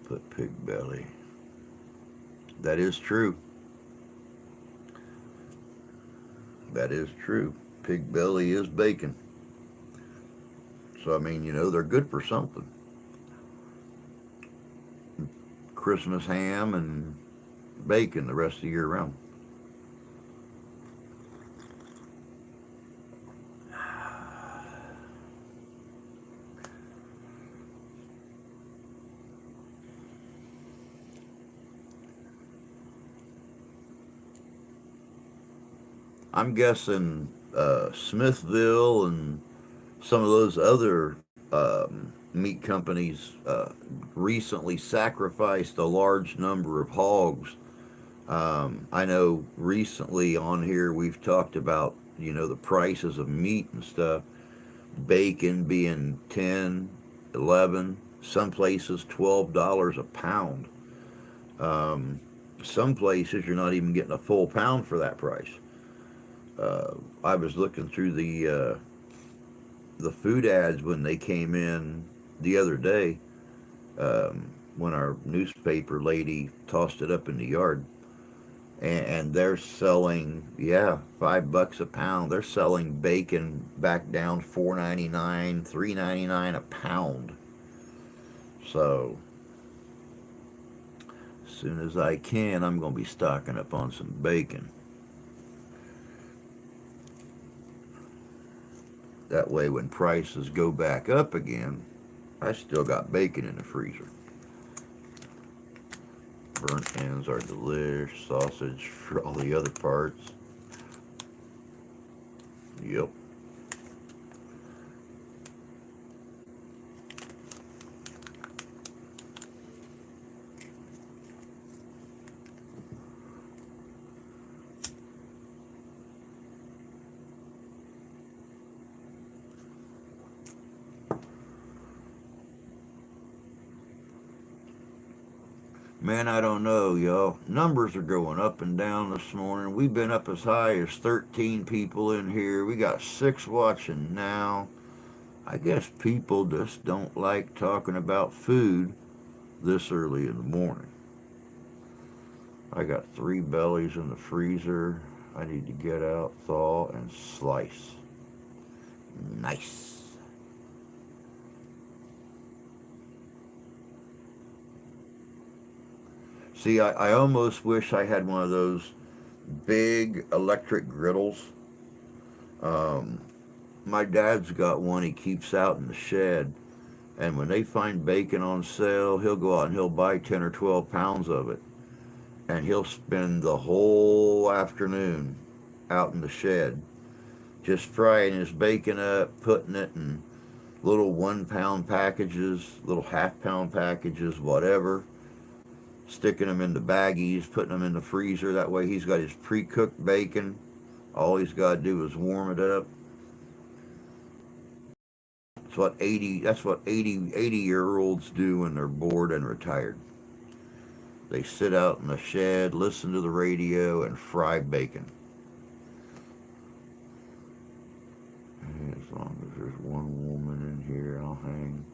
Put pig belly. That is true. That is true. Pig belly is bacon. So I mean, they're good for something. Christmas ham and bacon the rest of the year round. I'm guessing Smithville and some of those other meat companies recently sacrificed a large number of hogs. I know recently on here we've talked about the prices of meat and stuff. Bacon being 10, 11, some places $12 a pound. Some places you're not even getting a full pound for that price. I was looking through the food ads when they came in the other day, when our newspaper lady tossed it up in the yard, and they're selling, yeah, $5 a pound. They're selling bacon back down $4.99, $3.99 a pound. So as soon as I can, I'm going to be stocking up on some bacon. That way, when prices go back up again, I still got bacon in the freezer. Burnt ends are delish. Sausage for all the other parts. Yep. Man, I don't know, y'all. Numbers are going up and down this morning. We've been up as high as 13 people in here. We got 6 watching now. I guess people just don't like talking about food this early in the morning. I got 3 bellies in the freezer. I need to get out, thaw, and slice. Nice. See, I almost wish I had one of those big electric griddles. Um, my dad's got one he keeps out in the shed. And when they find bacon on sale, he'll go out and he'll buy 10 or 12 pounds of it. And he'll spend the whole afternoon out in the shed just frying his bacon up, putting it in little 1 pound packages, little half-pound packages, whatever, sticking them in the baggies, putting them in the freezer. That way he's got his pre-cooked bacon. All he's got to do is warm it up. That's what 80-year-olds do when they're bored and retired. They sit out in the shed, listen to the radio, and fry bacon. As long as there's one woman in here, I'll hang.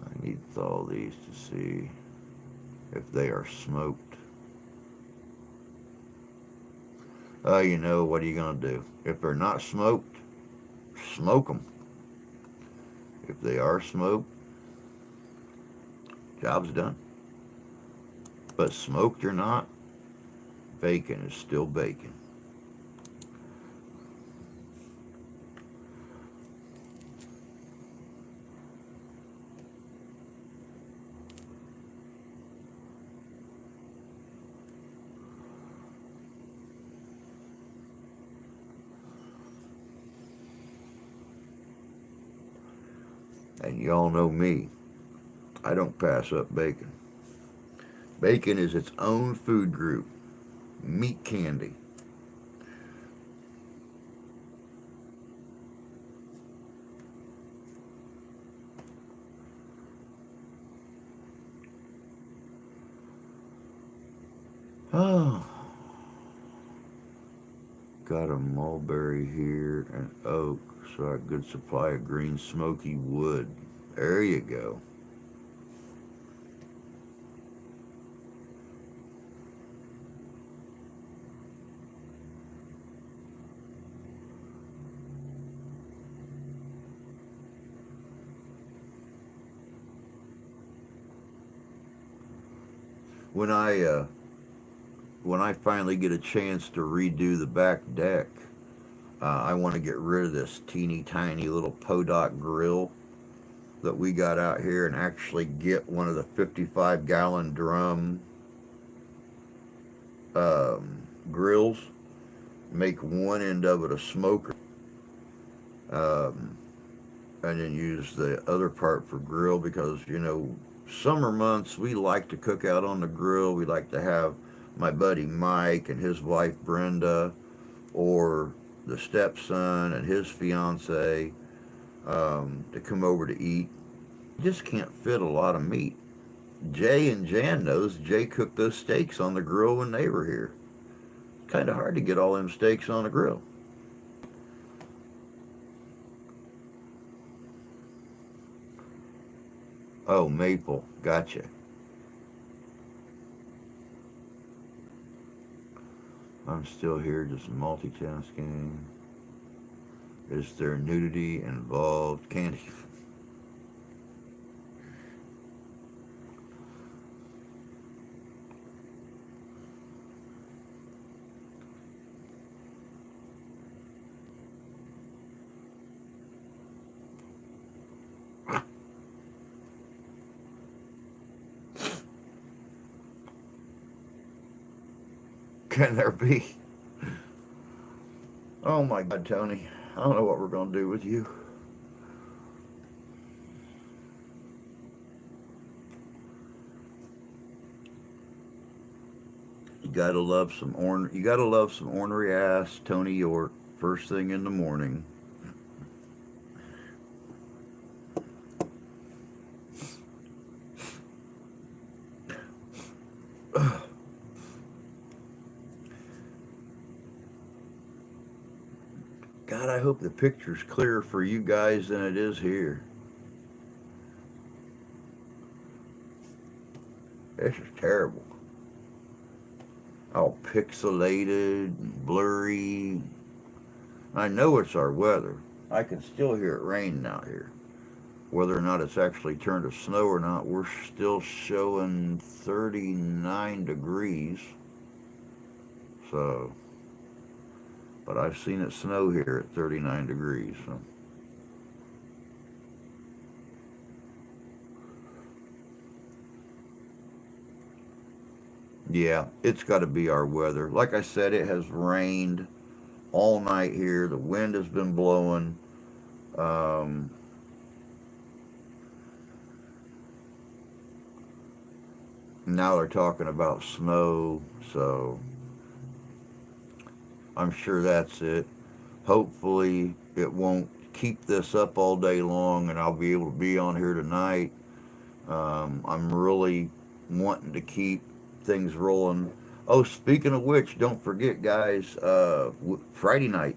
I need to thaw these to see if they are smoked. What are you going to do? If they're not smoked, smoke them. If they are smoked, job's done. But smoked or not, bacon is still bacon. And y'all know me. I don't pass up bacon. Bacon is its own food group. Meat candy. Oh, got a mulberry here and oak, so a good supply of green smoky wood. There you go. When I uh, when I finally get a chance to redo the back deck, I want to get rid of this teeny tiny little Podot grill that we got out here and actually get one of the 55-gallon drum grills, make one end of it a smoker, um, and then use the other part for grill because, summer months we like to cook out on the grill. We like to have my buddy Mike and his wife Brenda, or the stepson and his fiance, to come over to eat. You just can't fit a lot of meat. Jay and Jan knows. Jay cooked those steaks on the grill when they were here. Kind of hard to get all them steaks on the grill. Oh, maple. Gotcha. I'm still here just multitasking. Is there nudity involved? Candy. Can there be? Oh my God, Tony. I don't know what we're going to do with you. You gotta love some ornery ass Tony York first thing in the morning. God, I hope the picture's clearer for you guys than it is here. This is terrible. All pixelated and blurry. I know it's our weather. I can still hear it raining out here. Whether or not it's actually turned to snow or not, we're still showing 39 degrees. So, but I've seen it snow here at 39 degrees. So. Yeah, it's got to be our weather. Like I said, it has rained all night here. The wind has been blowing. Um, Now they're talking about snow, so I'm sure that's it. Hopefully, it won't keep this up all day long, and I'll be able to be on here tonight. I'm really wanting to keep things rolling. Oh, speaking of which, don't forget, guys, Friday night.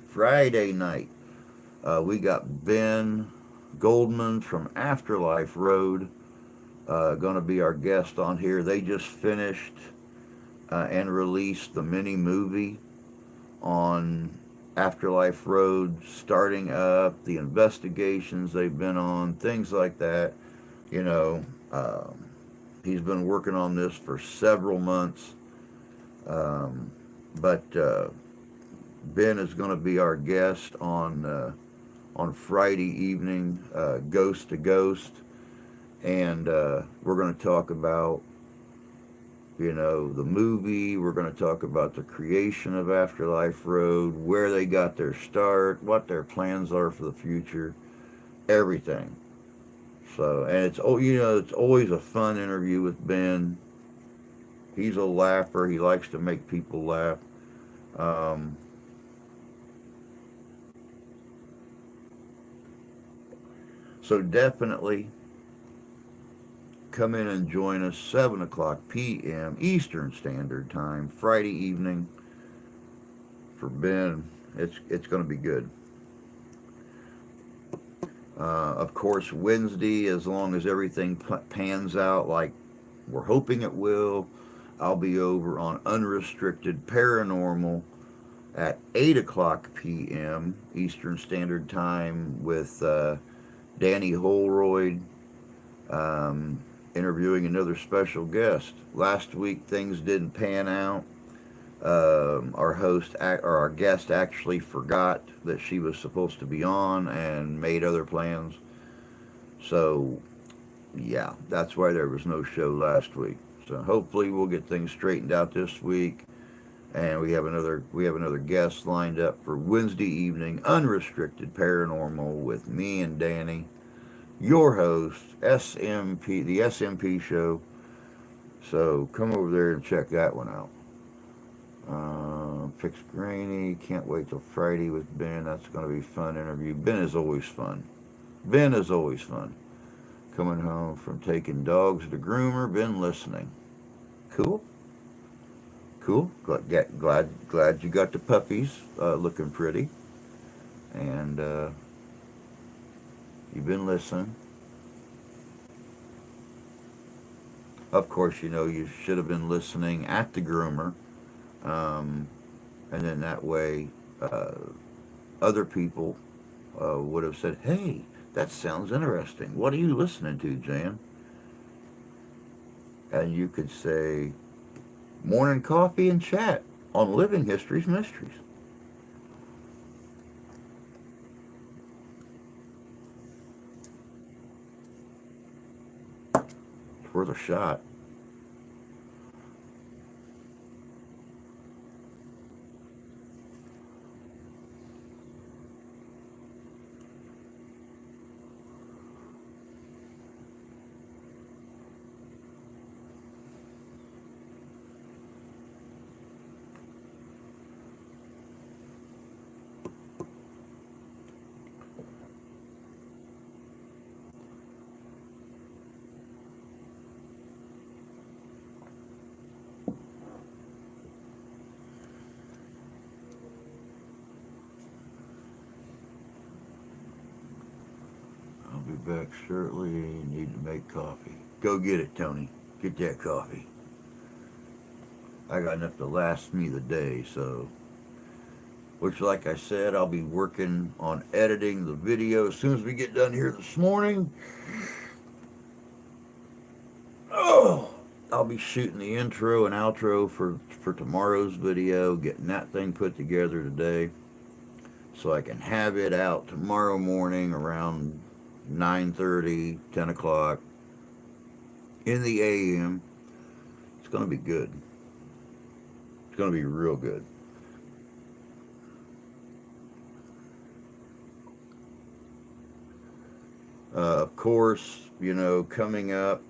Friday night, we got Ben Goldman from Afterlife Road going to be our guest on here. They just finished and released the mini movie on Afterlife Road, starting up, the investigations they've been on, things like that. You know, he's been working on this for several months, but Ben is going to be our guest on Friday evening, Ghost to Ghost, and we're going to talk about the movie. We're going to talk about the creation of Afterlife Road, where they got their start, what their plans are for the future. everything. So, and it's, oh, you know, it's always a fun interview with Ben. He's a laugher. He likes to make people laugh. Um, so definitely come in and join us 7 o'clock p.m. Eastern Standard Time, Friday evening for Ben. It's going to be good. Of course, Wednesday, as long as everything pans out like we're hoping it will, I'll be over on Unrestricted Paranormal at 8 o'clock p.m. Eastern Standard Time with Danny Holroyd, interviewing another special guest. Last week, things didn't pan out. Our guest actually forgot that she was supposed to be on and made other plans. So, yeah, that's why there was no show last week. So hopefully we'll get things straightened out this week, and we have another guest lined up for Wednesday evening, Unrestricted Paranormal with me and Danny, your host, SMP, the SMP show. So come over there and check that one out. Fix Granny, can't wait till Friday with Ben. That's going to be a fun interview. Ben is always fun. Ben is always fun. Coming home from taking dogs to groomer, been listening. Cool, cool. Glad you got the puppies looking pretty, and you've been listening. Of course, you know you should have been listening at the groomer, um, and then that way uh, other people would have said, "Hey, that sounds interesting. What are you listening to, Jan?" And you could say, "Morning coffee and chat on Living History's Mysteries." It's worth a shot. I'll be back shortly. Need to make coffee. Go get it, Tony. Get that coffee. I got enough to last me the day, so. Which, like I said, I'll be working on editing the video as soon as we get done here this morning. Oh, I'll be shooting the intro and outro for tomorrow's video, getting that thing put together today, so I can have it out tomorrow morning around 9:30, 10 o'clock in the AM. It's going to be good. It's going to be real good. Of course, you know, coming up,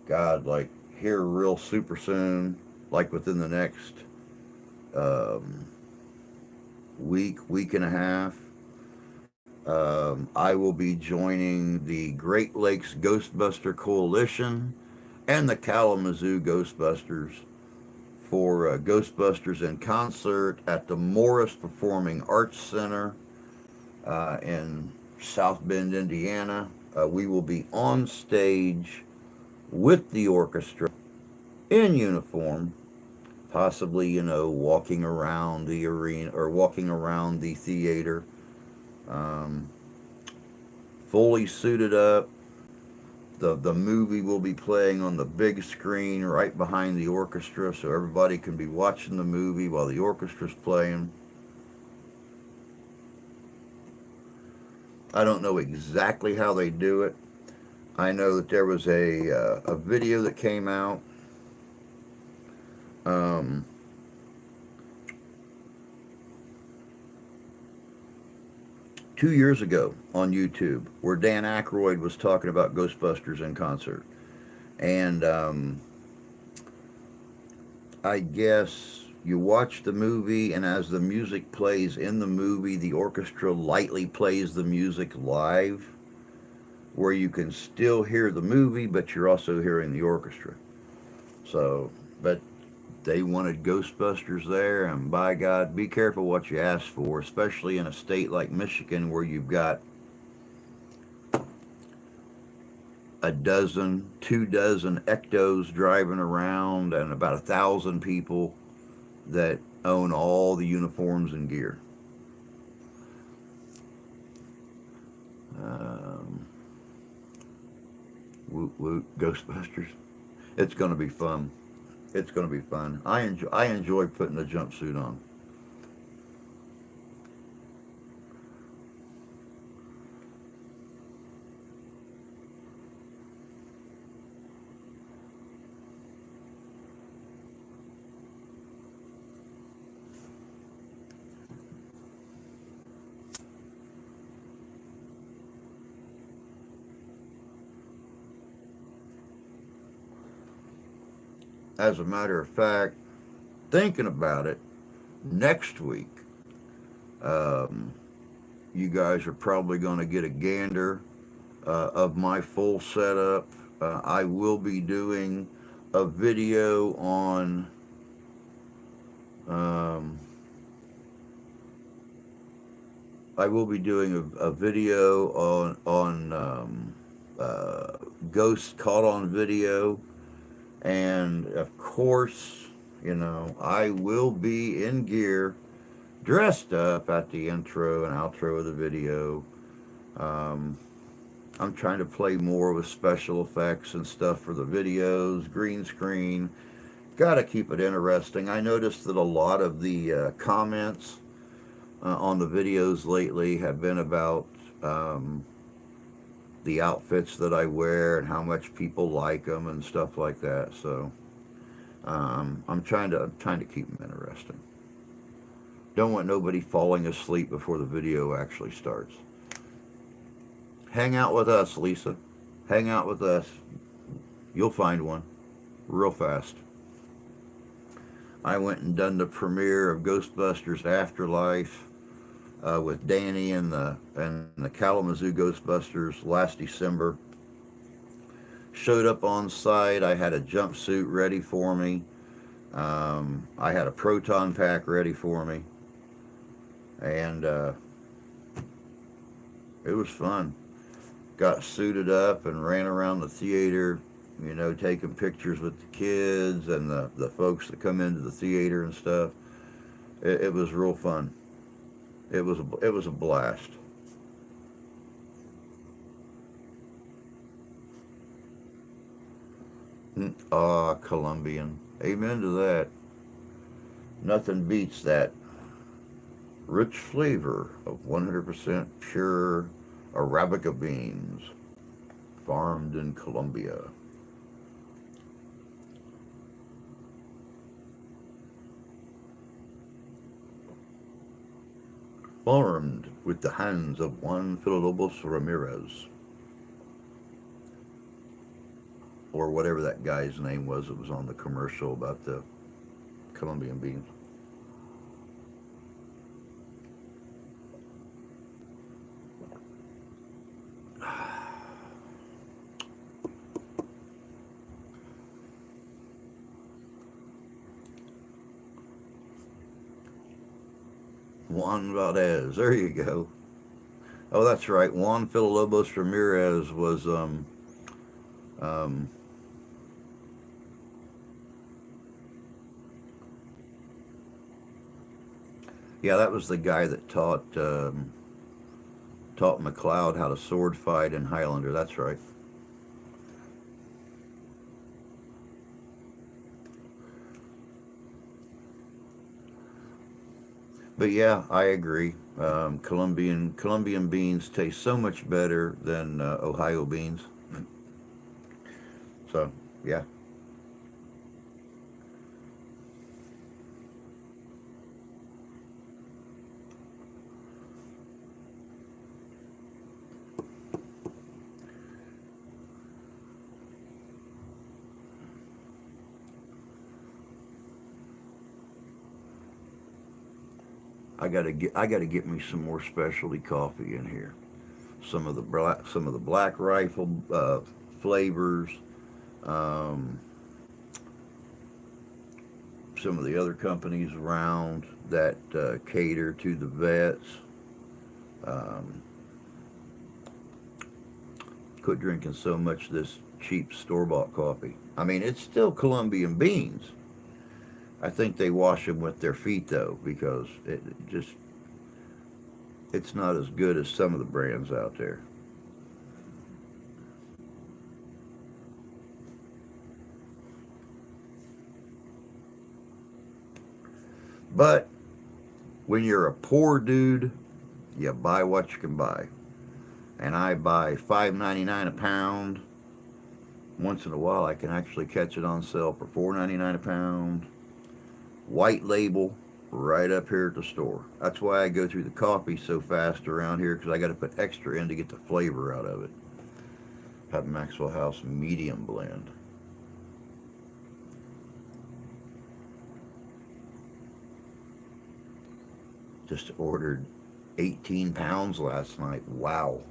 God, like here real super soon, like within the next um, week and a half, I will be joining the Great Lakes Ghostbuster Coalition and the Kalamazoo Ghostbusters for Ghostbusters in concert at the Morris Performing Arts Center in South Bend, Indiana. We will be on stage with the orchestra in uniform, possibly, you know, walking around the arena or walking around the theater, um, fully suited up. The movie will be playing on the big screen right behind the orchestra, so everybody can be watching the movie while the orchestra's playing. I don't know exactly how they do it. I know that there was a video that came out. Um, 2 years ago on YouTube where Dan Aykroyd was talking about Ghostbusters in concert. And I guess you watch the movie, and as the music plays in the movie, the orchestra lightly plays the music live, where you can still hear the movie, but you're also hearing the orchestra. So, but they wanted Ghostbusters there, and by God, be careful what you ask for, especially in a state like Michigan where you've got a dozen, 2 dozen ectos driving around and about 1,000 people that own all the uniforms and gear. Um, Woot woot, Ghostbusters. It's going to be fun. It's going to be fun. I enjoy putting the jumpsuit on. As a matter of fact, thinking about it, next week, um, you guys are probably going to get a gander of my full setup. I will be doing a video on um, I will be doing a video on ghosts caught on video, and of course, I will be in gear, dressed up at the intro and outro of the video. Um, I'm trying to play more with special effects and stuff for the videos, green screen. Got to keep it interesting. I noticed that a lot of the comments on the videos lately have been about um, the outfits that I wear and how much people like them and stuff like that. So I'm trying to keep them interesting. Don't want nobody falling asleep before the video actually starts. Hang out with us, Lisa. Hang out with us. You'll find one real fast. I went and done the premiere of Ghostbusters Afterlife with Danny and the Kalamazoo Ghostbusters last December. Showed up on site. I had a jumpsuit ready for me. I had a proton pack ready for me, and it was fun. Got suited up and ran around the theater, taking pictures with the kids and the folks that come into the theater and stuff. It was real fun. It was a blast. Ah, Colombian. Amen to that. Nothing beats that rich flavor of 100% pure Arabica beans farmed in Colombia. Farmed with the hands of Juan Villalobos Ramirez, or whatever that guy's name was that was on the commercial about the Colombian beans. Juan Valdez, there you go. Oh, that's right. Juan Villalobos Ramirez was um, yeah, that was the guy that taught McLeod how to sword fight in Highlander. That's right. But yeah, I agree. Colombian beans taste so much better than Ohio beans. So yeah, I gotta get me some more specialty coffee in here. Some of the Black Rifle flavors. Um, some of the other companies around that cater to the vets. Um, Quit drinking so much of this cheap store bought coffee. I mean, it's still Colombian beans. I think they wash them with their feet though, because it's not as good as some of the brands out there. But when you're a poor dude, you buy what you can buy. And I buy $5.99 a pound. Once in a while, I can actually catch it on sale for $4.99 a pound. White label, right up here at the store. That's why I go through the coffee so fast around here, because I got to put extra in to get the flavor out of it. Have Maxwell House medium blend. Just ordered 18 pounds last night. Wow.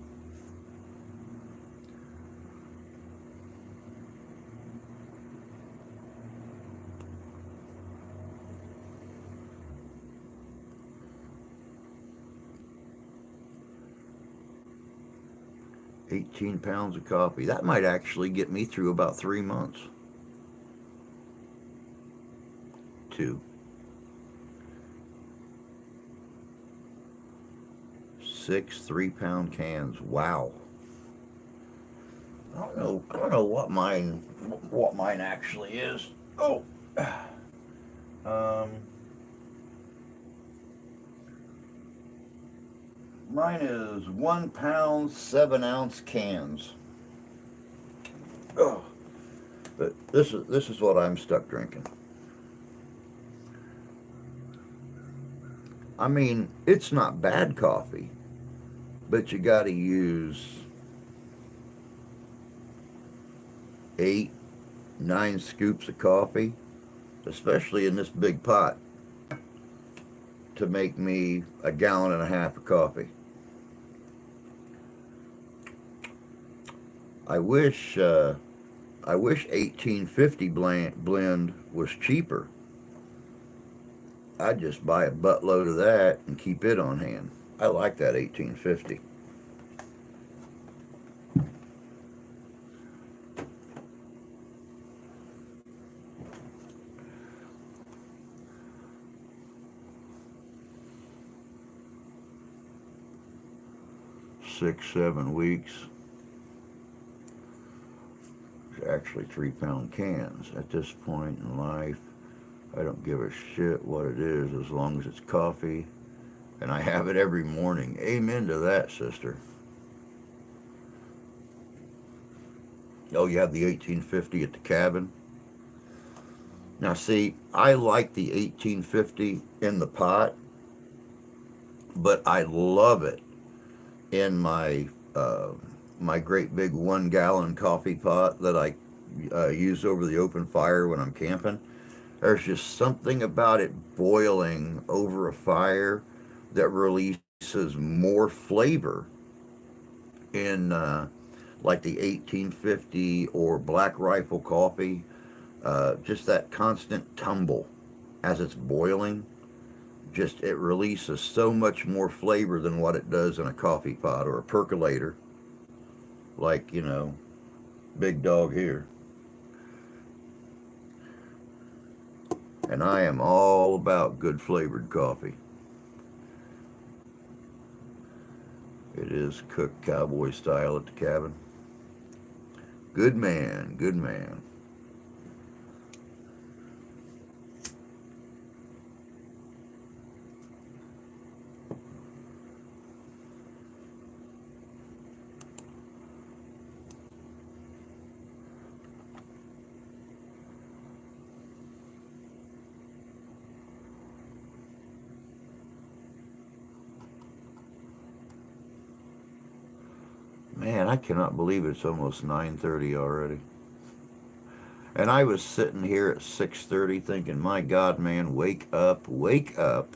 18 pounds of coffee. That might actually get me through about 3 months. Two, 6 3-pound cans. Wow. I don't know what mine actually is. Oh, um, mine is 1 pound 7 ounce cans. Oh, but this is what I'm stuck drinking. I mean, it's not bad coffee, but you got to use 8 9 scoops of coffee, especially in this big pot, to make me a gallon and a half of coffee. I wish I wish 1850 blend was cheaper. I'd just buy a buttload of that and keep it on hand. I like that 1850. 6 7 weeks. Actually 3 pound cans. At this point in life, I don't give a shit what it is as long as it's coffee, and I have it every morning. Amen to that, sister. Oh, you have the 1850 at the cabin? Now, see, I like the 1850 in the pot, but I love it in my great big 1 gallon coffee pot that I use over the open fire when I'm camping. There's just something about it boiling over a fire that releases more flavor in like the 1850 or Black Rifle coffee. Just that constant tumble as it's boiling. Just it releases so much more flavor than what it does in a coffee pot or a percolator, like Big Dog here. And I am all about good flavored coffee. It is cooked cowboy style at the cabin. Good man, good man. Man, I cannot believe it's almost 9:30 already. And I was sitting here at 6:30 thinking, "My God, man, wake up, wake up."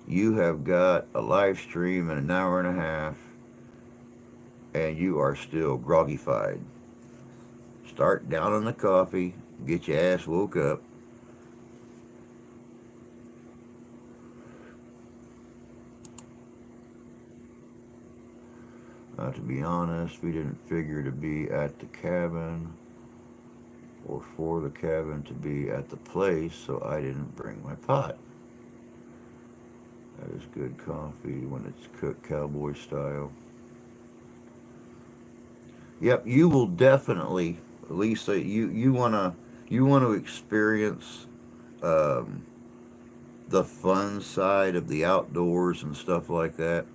You have got a live stream in an hour and a half, and you are still groggy-fied. Start down on the coffee, get your ass woke up. To be honest, we didn't figure to be at the cabin or for the cabin to be at the place, so I didn't bring my pot. That is good coffee when it's cooked cowboy style. Yep, you will definitely, Lisa. You wanna experience um, the fun side of the outdoors and stuff like that.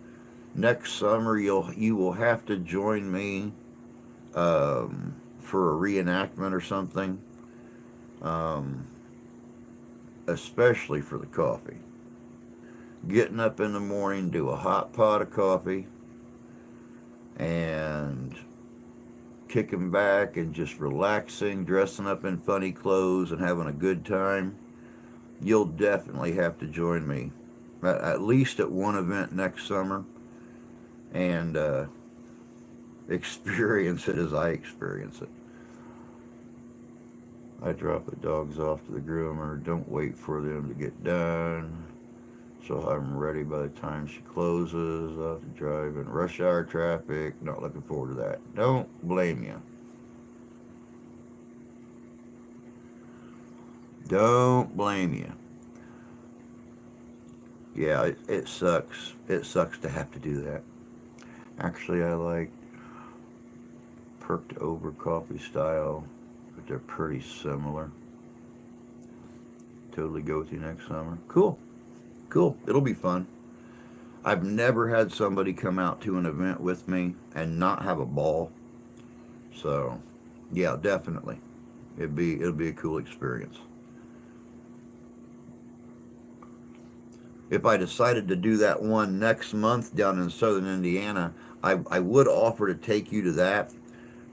Next summer, you will have to join me for a reenactment or something, um, especially for the coffee. Getting up in the morning, do a hot pot of coffee, and kicking back and just relaxing, dressing up in funny clothes, and having a good time. You'll definitely have to join me, at least at one event next summer, and experience it as I experience it. I drop the dogs off to the groomer. Don't wait for them to get done. So I'm ready by the time she closes. I'll have to drive in rush hour traffic. Not looking forward to that. Don't blame you. Don't blame you. Yeah, it sucks. It sucks to have to do that. Actually, I like perked over coffee style, but they're pretty similar. Totally go with you next summer. Cool. Cool. It'll be fun. I've never had somebody come out to an event with me and not have a ball. So, yeah, definitely. It'll be a cool experience. If I decided to do that one next month down in southern Indiana, I would offer to take you to that,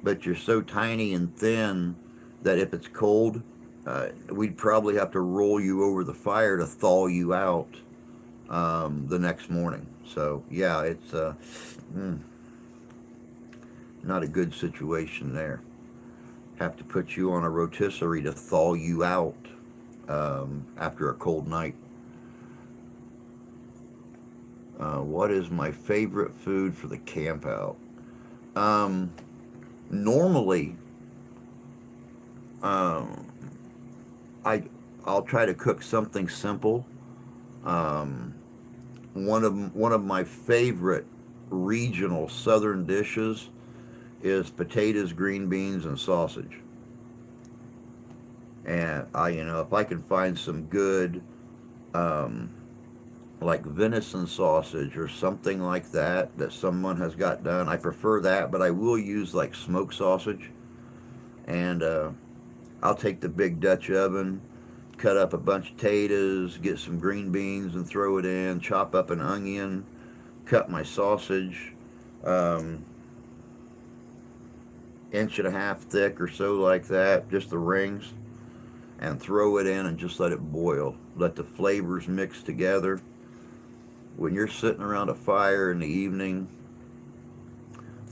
but you're so tiny and thin that if it's cold, we'd probably have to roll you over the fire to thaw you out the next morning. So, yeah, it's not a good situation there. Have to put you on a rotisserie to thaw you out after a cold night. What is my favorite food for the camp out? Um, Normally, um, I I'll try to cook something simple. Um, one of my favorite regional southern dishes is potatoes, green beans, and sausage. And if I can find some good um, like venison sausage or something like that someone has got done. I prefer that, but I will use like smoked sausage, and I'll take the big Dutch oven, cut up a bunch of potatoes, get some green beans and throw it in, chop up an onion, cut my sausage, um, inch and a half thick or so like that, just the rings, and throw it in and just let it boil. Let the flavors mix together. When you're sitting around a fire in the evening,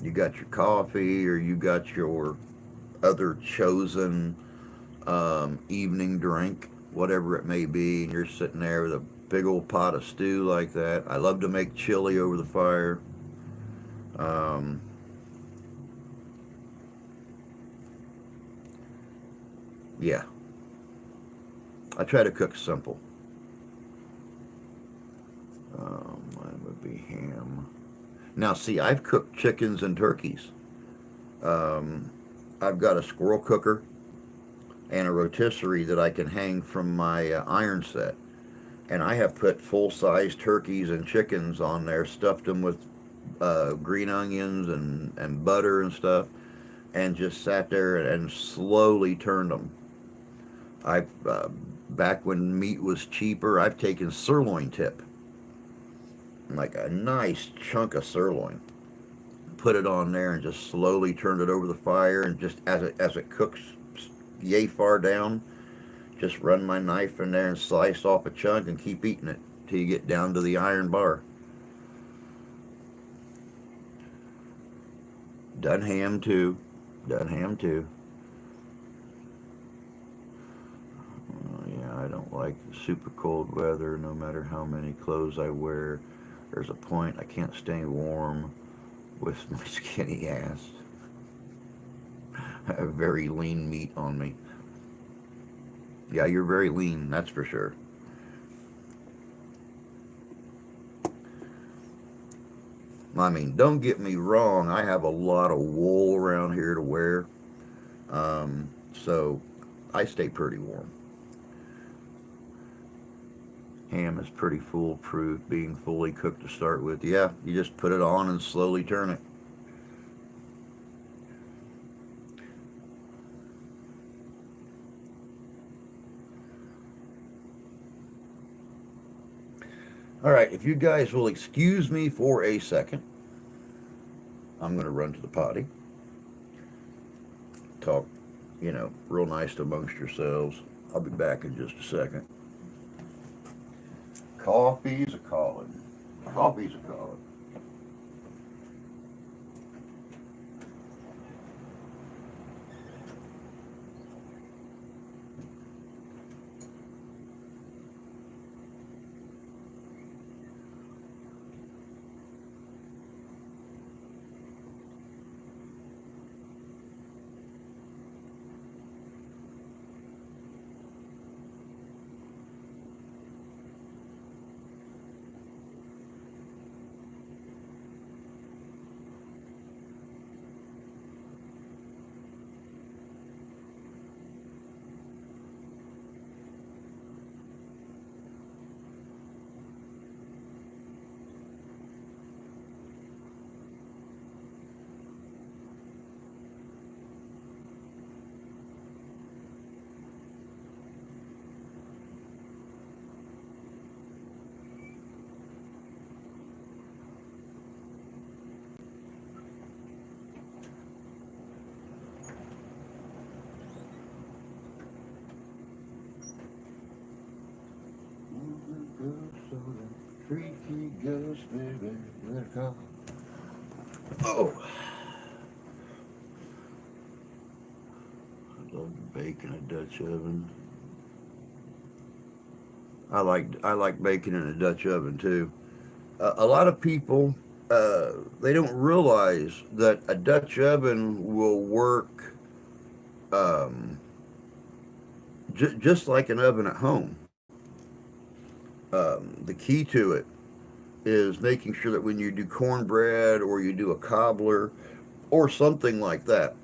you got your coffee or you got your other chosen evening drink, whatever it may be, and you're sitting there with a big old pot of stew like that. I love to make chili over the fire. Um, yeah, I try to cook simple. Mine would be ham. Now, see, I've cooked chickens and turkeys. Um, I've got a squirrel cooker and a rotisserie that I can hang from my iron set. And I have put full size turkeys and chickens on there, stuffed them with green onions and butter and stuff, and just sat there and slowly turned them. I've back when meat was cheaper, I've taken sirloin tip, like a nice chunk of sirloin, put it on there and just slowly turned it over the fire, and just as it cooks yay far down, just run my knife in there and slice off a chunk and keep eating it. till you get down to the iron bar. Done ham too. Done ham too. Yeah, I don't like super cold weather no matter how many clothes I wear. There's a point I can't stay warm with my skinny ass. I have very lean meat on me. Yeah, you're very lean, that's for sure. I mean, don't get me wrong, I have a lot of wool around here to wear, so I stay pretty warm. Ham is pretty foolproof, being fully cooked to start with. Yeah, you just put it on and slowly turn it. All right, if you guys will excuse me for a second, I'm going to run to the potty. Talk, real nice amongst yourselves. I'll be back in just a second. Coffee's a calling. Coffee's a calling. Freaky ghost, baby, let it go. Oh, I love the bacon in a Dutch oven. I like bacon in a Dutch oven too. A lot of people they don't realize that a Dutch oven will work just like an oven at home. The key to it is making sure that when you do cornbread or you do a cobbler or something like that,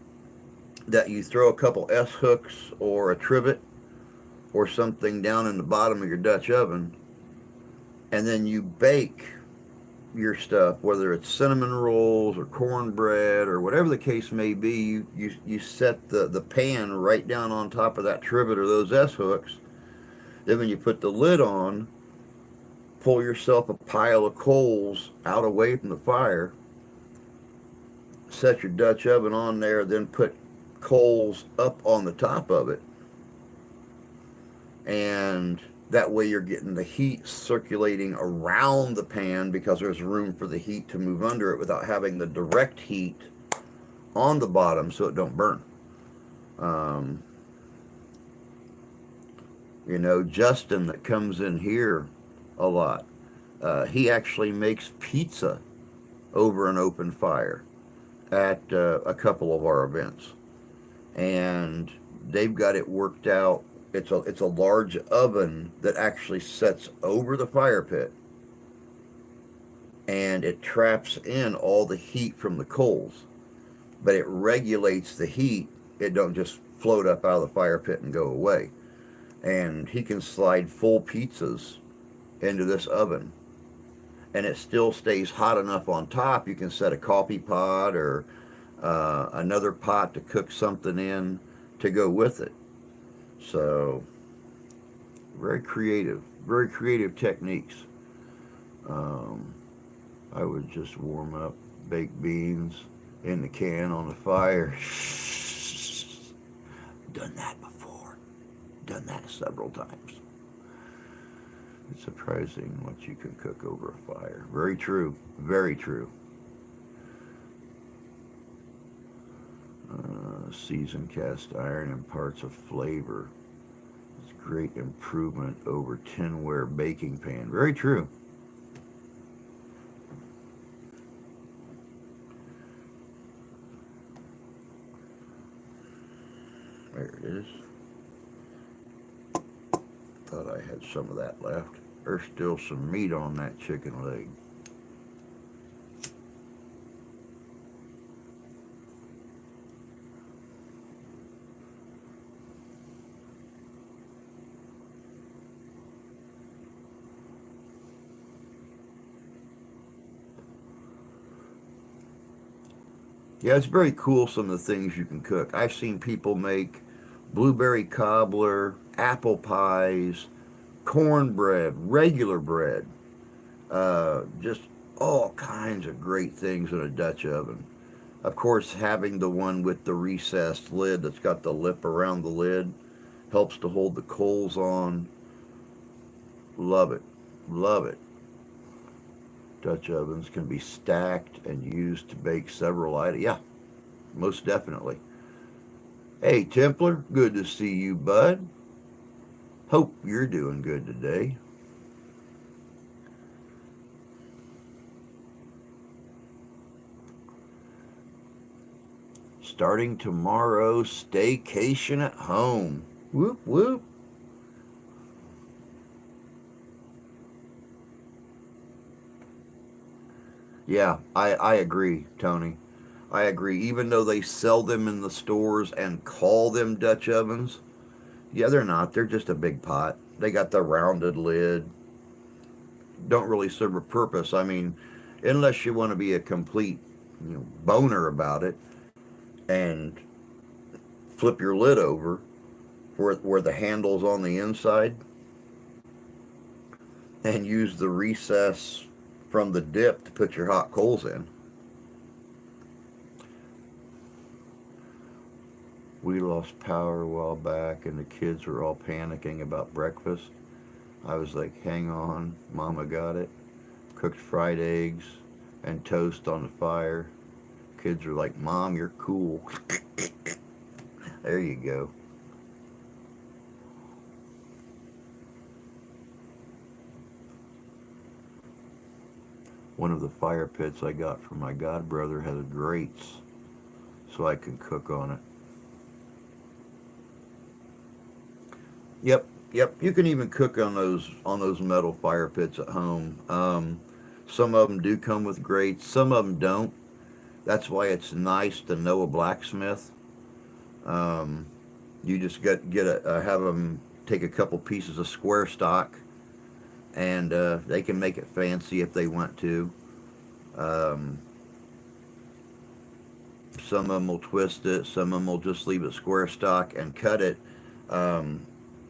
that you throw a couple S hooks or a trivet or something down in the bottom of your Dutch oven, and then you bake your stuff, whether it's cinnamon rolls or cornbread or whatever the case may be. You set the pan right down on top of that trivet or those S hooks. Then when you put the lid on, pull yourself a pile of coals out away from the fire, set your Dutch oven on there, then put coals up on the top of it, and that way you're getting the heat circulating around the pan because there's room for the heat to move under it without having the direct heat on the bottom so it don't burn. Um, Justin that comes in here a lot, he actually makes pizza over an open fire at a couple of our events, and they've got it worked out. It's a large oven that actually sets over the fire pit, and it traps in all the heat from the coals, but it regulates the heat. It don't just float up out of the fire pit and go away. And he can slide full pizzas into this oven, and it still stays hot enough on top. You can set a coffee pot or another pot to cook something in to go with it. So very creative techniques. Um, I would just warm up baked beans in the can on the fire. Done that before. Done that several times. It's surprising what you can cook over a fire. Very true. Very true. Seasoned cast iron imparts a flavor. It's a great improvement over tinware baking pan. Very true. There it is. Thought I had some of that left. There's still some meat on that chicken leg. Yeah, it's very cool some of the things you can cook. I've seen people make blueberry cobbler, apple pies, cornbread, regular bread, just all kinds of great things in a Dutch oven. Of course, having the one with the recessed lid that's got the lip around the lid helps to hold the coals on. Love it. Love it. Dutch ovens can be stacked and used to bake several items. Yeah, most definitely. Hey, Templar, good to see you, bud. Hope you're doing good today. Starting tomorrow, staycation at home. Whoop, whoop. Yeah, I agree, Tony. I agree. Even though they sell them in the stores and call them Dutch ovens, yeah, they're not. They're just a big pot. They got the rounded lid. Don't really serve a purpose. I mean, unless you want to be a complete, boner about it and flip your lid over where the handle's on the inside and use the recess from the dip to put your hot coals in. We lost power a while back and the kids were all panicking about breakfast. I was like, hang on, Mama got it. Cooked fried eggs and toast on the fire. Kids are like, Mom, you're cool. There you go. One of the fire pits I got from my godbrother has grates so I can cook on it. Yep, yep. You can even cook on those metal fire pits at home. Some of them do come with grates. Some of them don't. That's why it's nice to know a blacksmith. Um, you just get have them take a couple pieces of square stock, and they can make it fancy if they want to. Um, some of them will twist it. Some of them will just leave it square stock and cut it. Um,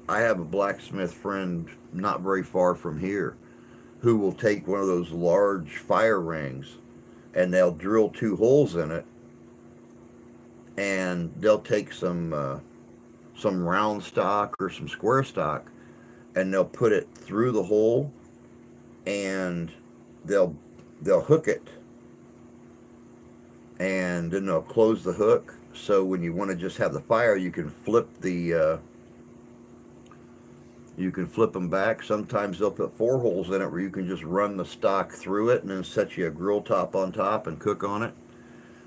I have a blacksmith friend not very far from here who will take one of those large fire rings and they'll drill two holes in it and they'll take some round stock or some square stock and they'll put it through the hole and they'll they'll hook it and then they'll close the hook so when you want to just have the fire you can flip them back. Sometimes they'll put four holes in it where you can just run the stock through it and then set you a grill top on top and cook on it.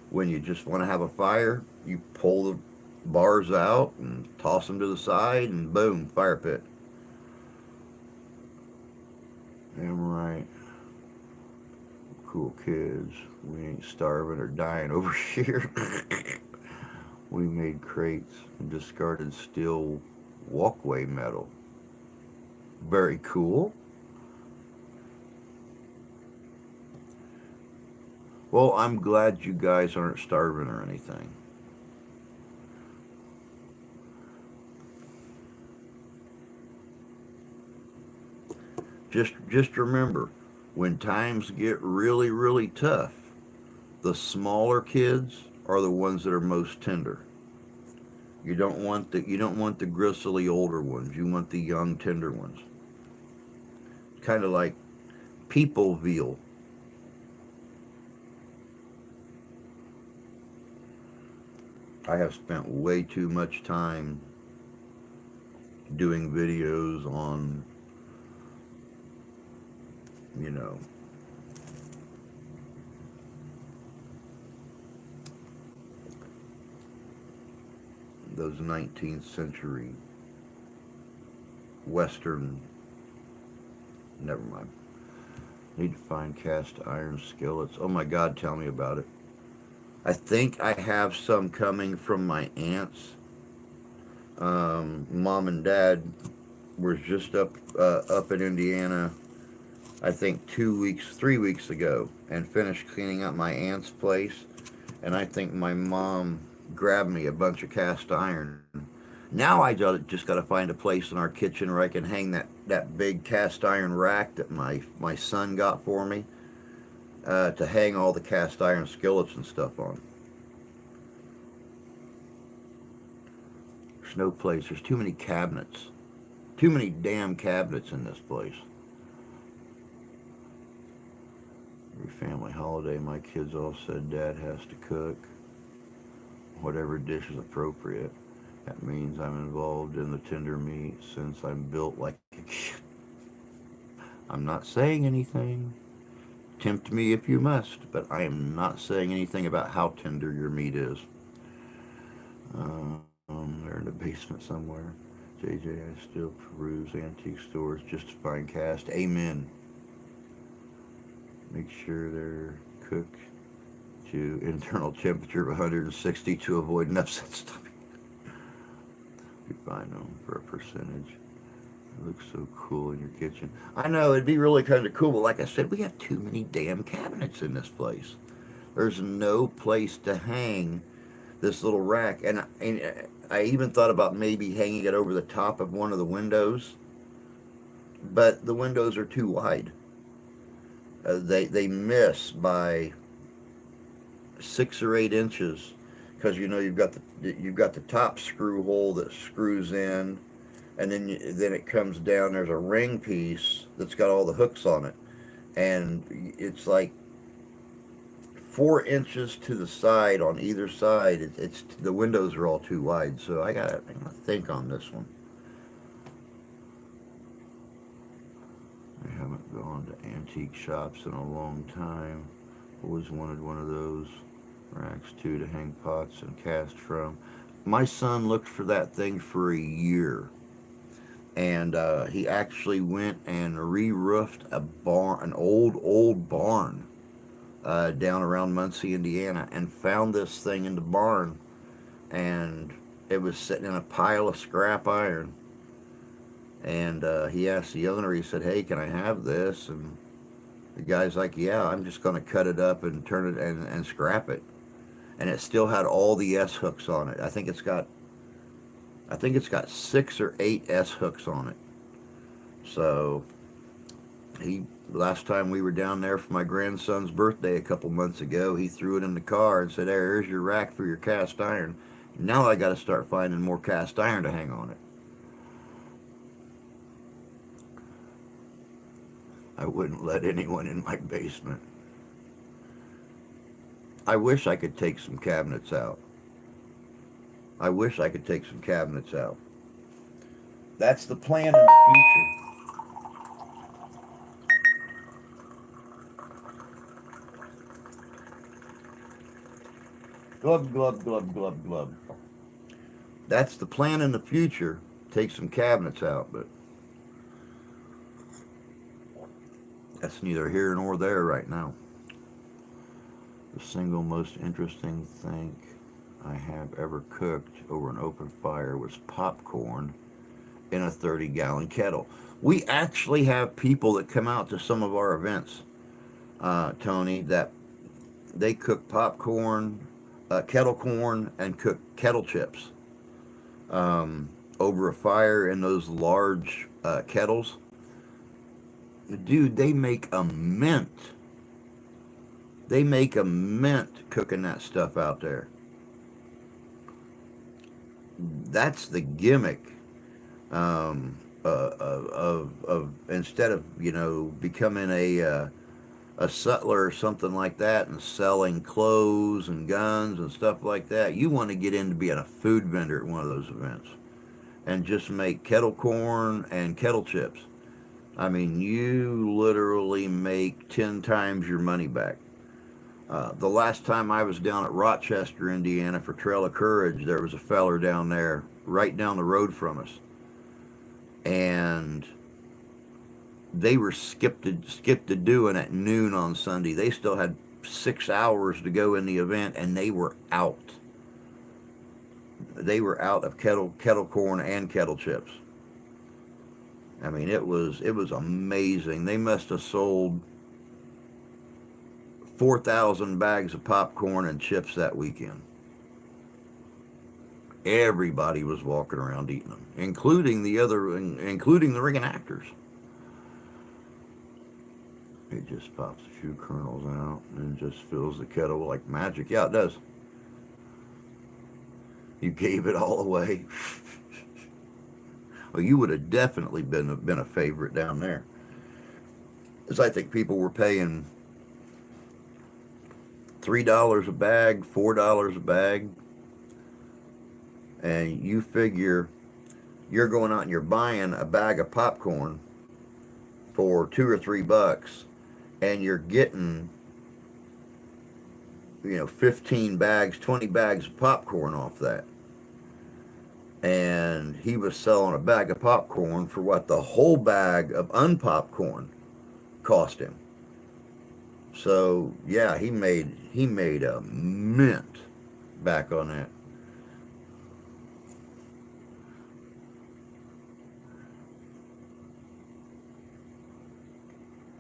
When you just want to have a fire, you pull the bars out and toss them to the side and boom, fire pit. Damn right. Cool kids. We ain't starving or dying over here. We made crates and discarded steel walkway metal. Very cool. Well, I'm glad you guys aren't starving or anything. Just remember, when times get really, really tough, the smaller kids are the ones that are most tender. You don't want the gristly older ones. You want the young tender ones. kind of like Peopleville. I have spent way too much time doing videos on, you know, those 19th century Western. Never mind. Need to find cast iron skillets. Oh my God, tell me about it. I think I have some coming from my aunts. Mom and Dad were just up in Indiana, I think 2 weeks, 3 weeks ago, and finished cleaning up my aunt's place. And I think my mom grabbed me a bunch of cast iron. Now I just got to find a place in our kitchen where I can hang that big cast iron rack that my son got for me, to hang all the cast iron skillets and stuff on. There's no place. There's too many cabinets. Too many damn cabinets in this place. Every family holiday, my kids all said Dad has to cook whatever dish is appropriate. That means I'm involved in the tender meat since I'm built like a kid. I'm not saying anything. Tempt me if you must, but I am not saying anything about how tender your meat is. They're in the basement somewhere. JJ, I still peruse antique stores just to find cast. Amen. Make sure they're cooked to internal temperature of 160 to avoid enough stuff. You find them for a percentage. It looks so cool in your kitchen. I know, it'd be really kind of cool, but like I said, we have too many damn cabinets in this place. There's no place to hang this little rack. And I even thought about maybe hanging it over the top of one of the windows, but the windows are too wide. They miss by 6 or 8 inches, because you've got the top screw hole that screws in, and then it comes down. There's a ring piece that's got all the hooks on it, and it's like 4 inches to the side on either side. It's the windows are all too wide, so I gotta think on this one. I haven't gone to antique shops in a long time. Always wanted one of those racks too to hang pots and cast from. My son looked for that thing for a year, and he actually went and re-roofed a barn, an old barn, down around Muncie, Indiana, and found this thing in the barn, and it was sitting in a pile of scrap iron. And he asked the owner, he said, "Hey, can I have this?" And the guy's like, "Yeah, I'm just going to cut it up and turn it and scrap it." And it still had all the S hooks on it. I think it's got 6 or 8 S hooks on it. So last time we were down there for my grandson's birthday a couple months ago, he threw it in the car and said, "There's your rack for your cast iron." Now I got to start finding more cast iron to hang on it. I wouldn't let anyone in my basement. I wish I could take some cabinets out. I wish I could take some cabinets out. That's the plan in the future. Glub, glub, glub, glub, glub. That's the plan in the future. Take some cabinets out, but that's neither here nor there right now. The single most interesting thing I have ever cooked over an open fire was popcorn in a 30-gallon kettle. We actually have people that come out to some of our events, Tony, that they cook popcorn, kettle corn, and cook kettle chips over a fire in those large kettles. Dude, they make a mint. They make a mint cooking that stuff out there. That's the gimmick of of instead of, you know, becoming a sutler or something like that and selling clothes and guns and stuff like that, you want to get into being a food vendor at one of those events and just make kettle corn and kettle chips. I mean, you literally make 10 times your money back. The last time I was down at Rochester, Indiana for Trail of Courage, there was a feller down there right down the road from us. And they were skipped to doing at noon on Sunday. They still had 6 hours to go in the event, and they were out. They were out of kettle corn and kettle chips. I mean, it was amazing. They must have sold 4,000 bags of popcorn and chips that weekend. Everybody was walking around eating them, including including the reenactors. It just pops a few kernels out and just fills the kettle like magic. Yeah, it does. You gave it all away. Well, you would have definitely been a favorite down there, because I think people were paying $3 a bag, $4 a bag, and you figure you're going out and you're buying a bag of popcorn for $2 or $3, and you're getting, you know, 15 bags, 20 bags of popcorn off that. And he was selling a bag of popcorn for what the whole bag of unpopcorn cost him. So yeah, he made a mint back on that.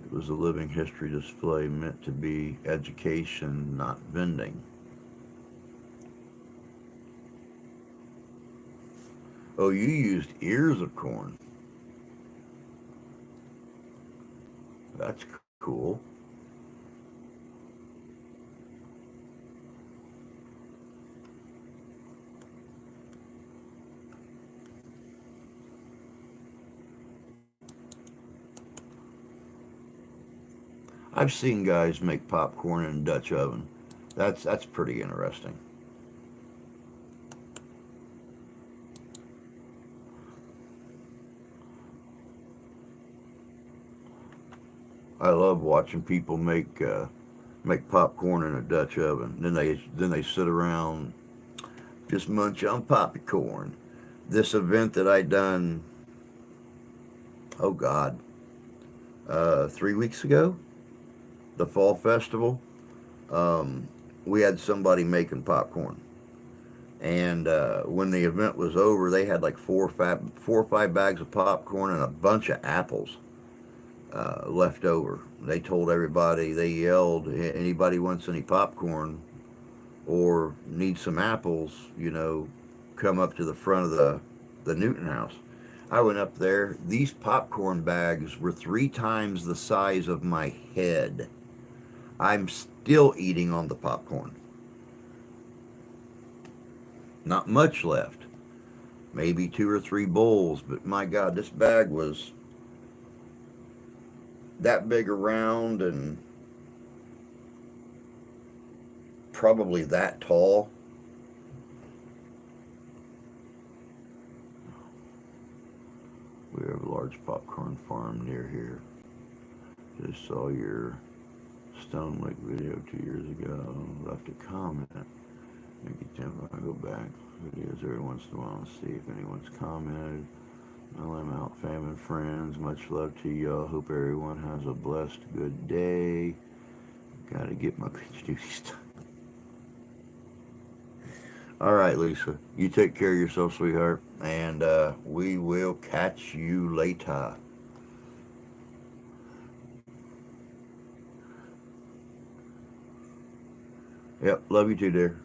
It was a living history display meant to be education, not vending. Oh, you used ears of corn. That's cool. I've seen guys make popcorn in a Dutch oven. That's pretty interesting. I love watching people make popcorn in a Dutch oven. Then they sit around, just munch on popcorn. This event that I done, oh God, 3 weeks ago, the fall festival, um, we had somebody making popcorn. And when the event was over, they had like 4 or 5 bags of popcorn and a bunch of apples left over. They told everybody, they yelled, anybody wants any popcorn or needs some apples, you know, come up to the front of the Newton house. I went up there. These popcorn bags were 3 times the size of my head. I'm still eating on the popcorn. Not much left. Maybe 2 or 3 bowls, but my God, this bag was that big around and probably that tall. We have a large popcorn farm near here. Just saw your Stone Lake video 2 years ago. Left a comment. Make it tempo. I go back videos every once in a while and see if anyone's commented. Well, I'm out, fam and friends. Much love to y'all. Hope everyone has a blessed, good day. Gotta get my pitch duties done. All right, Lisa. You take care of yourself, sweetheart. And we will catch you later. Yep, love you too, dear.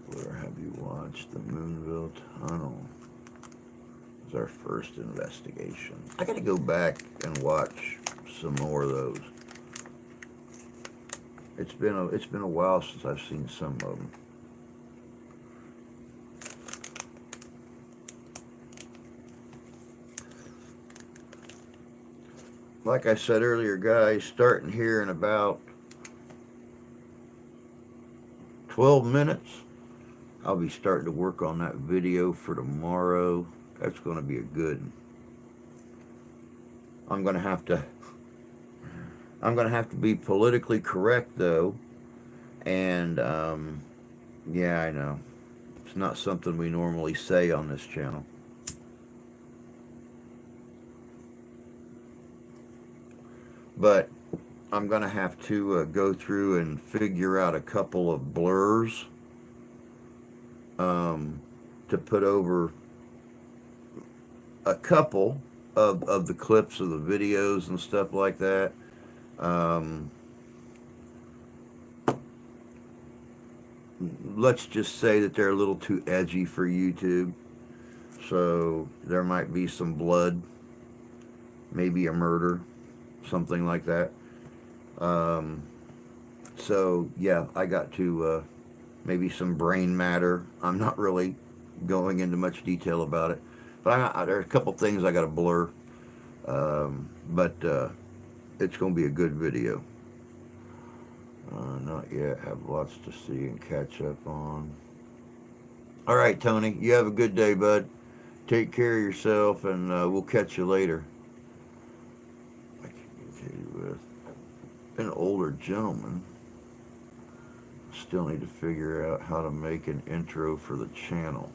Where have you watched the Moonville Tunnel? It's our first investigation. I gotta go back and watch some more of those. It's been a while since I've seen some of them. like I said earlier, guys, starting here in about 12 minutes, I'll be starting to work on that video for tomorrow. That's going to be a good one. I'm going to have to be politically correct though, and yeah, I know. It's not something we normally say on this channel. But I'm going to have to go through and figure out a couple of blurs to put over a couple of the clips of the videos and stuff like that. Let's just say that they're a little too edgy for YouTube. So there might be some blood, maybe a murder, something like that. So yeah, I got to maybe some brain matter. I'm not really going into much detail about it, but there are a couple things I got to blur. But it's going to be a good video. Not yet. Have lots to see and catch up on. All right, Tony. You have a good day, bud. Take care of yourself, and we'll catch you later. I communicated with an older gentleman. Still need to figure out how to make an intro for the channel.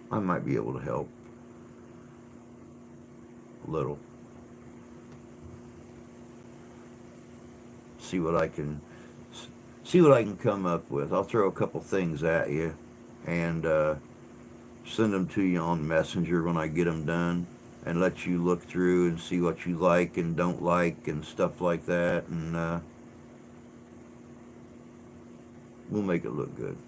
I might be able to help a little. See what I can come up with. I'll throw a couple things at you and send them to you on Messenger when I get them done, and let you look through and see what you like and don't like and stuff like that, and we'll make it look good.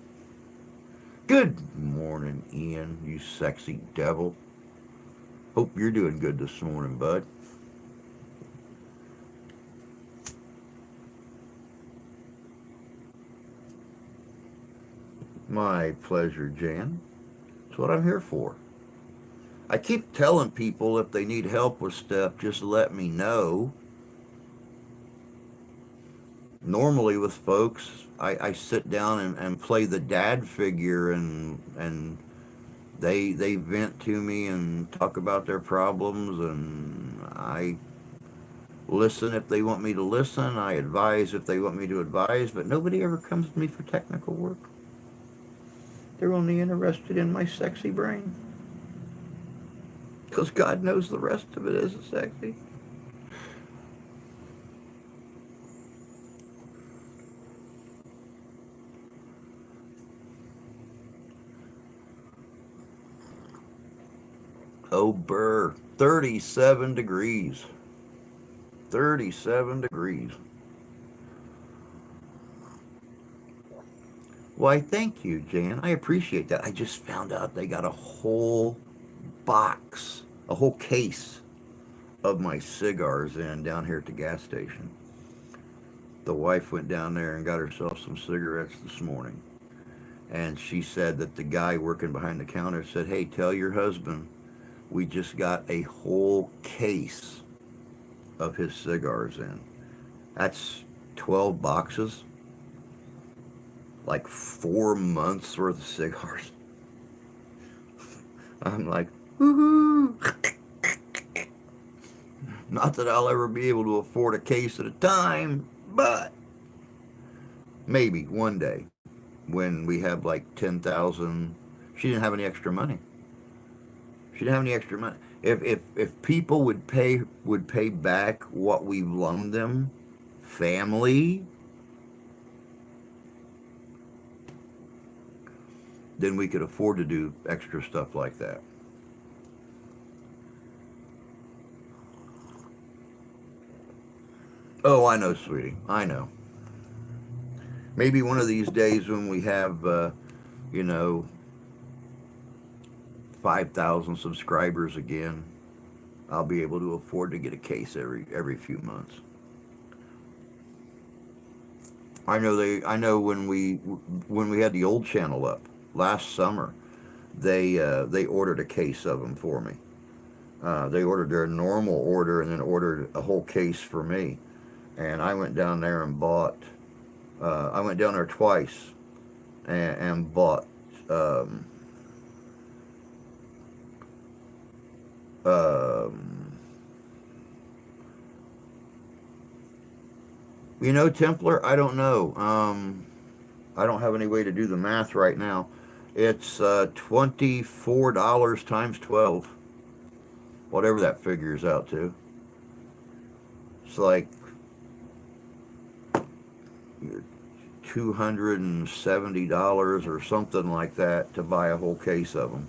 Good morning, Ian, you sexy devil. Hope you're doing good this morning, bud. My pleasure, Jan. That's what I'm here for. I keep telling people if they need help with stuff, just let me know. Normally with folks, I sit down and play the dad figure, and they vent to me and talk about their problems, and I listen if they want me to listen. I advise if they want me to advise, but nobody ever comes to me for technical work. They're only interested in my sexy brain. Because God knows the rest of it isn't sexy. Oh, burr. 37 degrees. 37 degrees. Why, thank you, Jan. I appreciate that. I just found out they got a whole box, a whole case of my cigars in down here at the gas station. The wife went down there and got herself some cigarettes this morning. And she said that the guy working behind the counter said, hey, tell your husband we just got a whole case of his cigars in. That's 12 boxes. Like 4 months worth of cigars. I'm like, woohoo! Not that I'll ever be able to afford a case at a time, but maybe one day when we have like 10,000. She didn't have any extra money. She didn't have any extra money. If people would pay back what we've loaned them, family, then we could afford to do extra stuff like that. Oh, I know, sweetie. I know. Maybe one of these days when we have, 5,000 subscribers again, I'll be able to afford to get a case every few months. I know when we had the old channel up last summer, they ordered a case of them for me. They ordered their normal order and then ordered a whole case for me. And I went down there and bought. I went down there twice and bought. Um, um, Templar. I don't know. I don't have any way to do the math right now. It's $24 times 12, whatever that figures out to. It's like $270 or something like that to buy a whole case of them.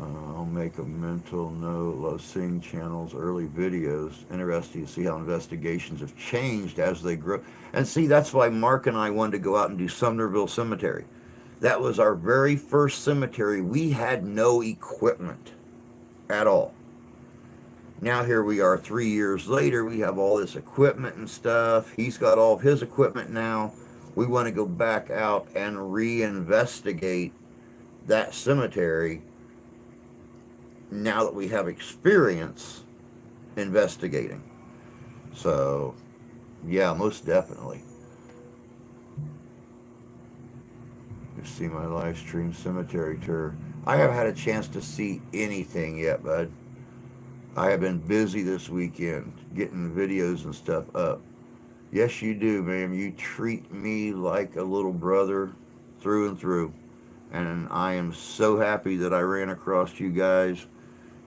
I'll make a mental note. Love seeing channels, early videos. Interesting to see how investigations have changed as they grow. And see, that's why Mark and I wanted to go out and do Sumnerville Cemetery. That was our very first cemetery. We had no equipment at all. Now here we are 3 years later. We have all this equipment and stuff. He's got all of his equipment now. We want to go back out and reinvestigate that cemetery now that we have experience investigating. So, yeah, most definitely. You see my live stream cemetery tour. I haven't had a chance to see anything yet, bud. I have been busy this weekend getting videos and stuff up. Yes, you do, ma'am. You treat me like a little brother through and through. And I am so happy that I ran across you guys.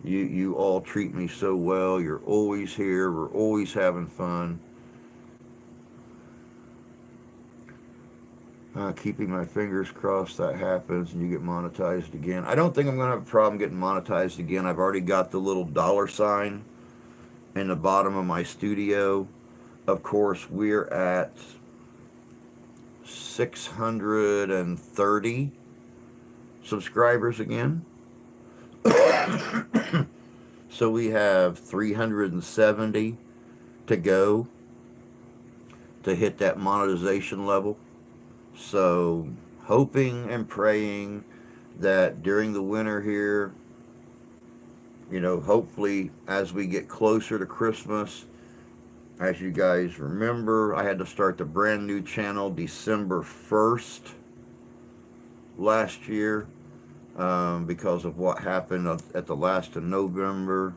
You all treat me so well. You're always here. We're always having fun. Keeping my fingers crossed that happens and you get monetized again. I don't think I'm going to have a problem getting monetized again. I've already got the little dollar sign in the bottom of my studio. Of course, we're at 630 subscribers again. So we have 370 to go to hit that monetization level. So hoping and praying that during the winter here, hopefully as we get closer to Christmas, as you guys remember, I had to start the brand new channel December 1st last year. Because of what happened at the last of November.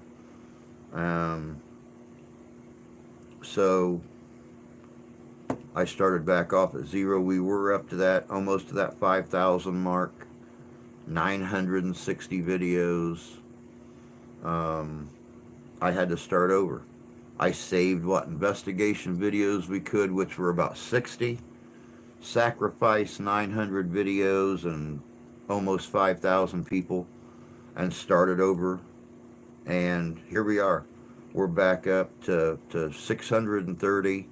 So I started back off at zero. We were up to that, almost to that 5,000 mark, 960 videos. I had to start over. I saved what investigation videos we could, which were about 60, sacrificed 900 videos and almost 5,000 people, and started over. And here we are. We're back up to 630.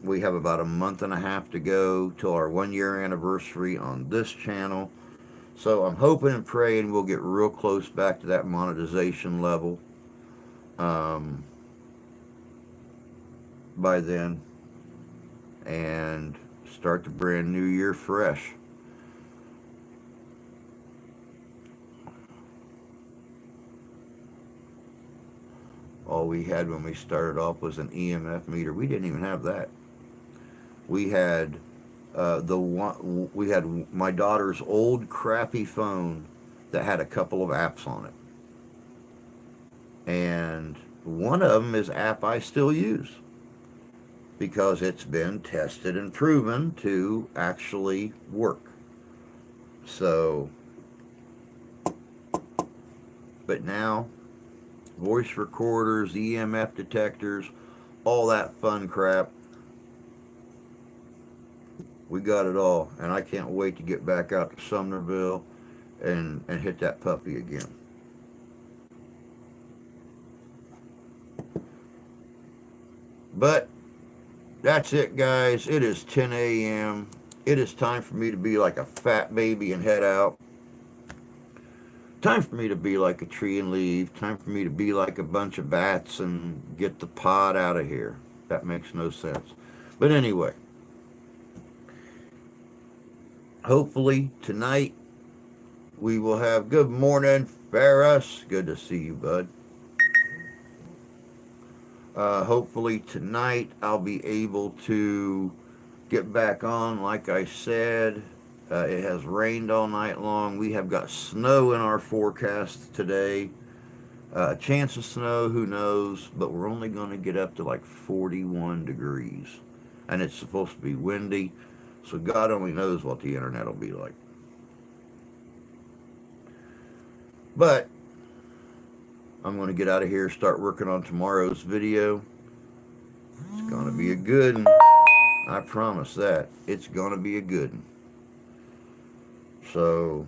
We have about a month and a half to go till our 1 year anniversary on this channel. So I'm hoping and praying we'll get real close back to that monetization level by then, and start the brand new year fresh. All we had when we started off was an EMF meter. We didn't even have that. We had we had my daughter's old crappy phone that had a couple of apps on it, and one of them is an app I still use because it's been tested and proven to actually work. So, but now, voice recorders, EMF detectors, all that fun crap. We got it all, and I can't wait to get back out to Sumnerville and hit that puppy again. But that's it, guys. It is 10 a.m. It is time for me to be like a fat baby and head out. Time for me to be like a tree and leave. Time for me to be like a bunch of bats and get the pod out of here. That makes no sense. But anyway, hopefully tonight we will have good morning, Ferris. Good to see you, bud. Hopefully tonight I'll be able to get back on. Like I said, it has rained all night long. We have got snow in our forecast today. A chance of snow, who knows? But we're only going to get up to like 41 degrees. And it's supposed to be windy. So God only knows what the internet will be like. But I'm going to get out of here, start working on tomorrow's video. It's going to be a good one. I promise that. It's going to be a good one. So,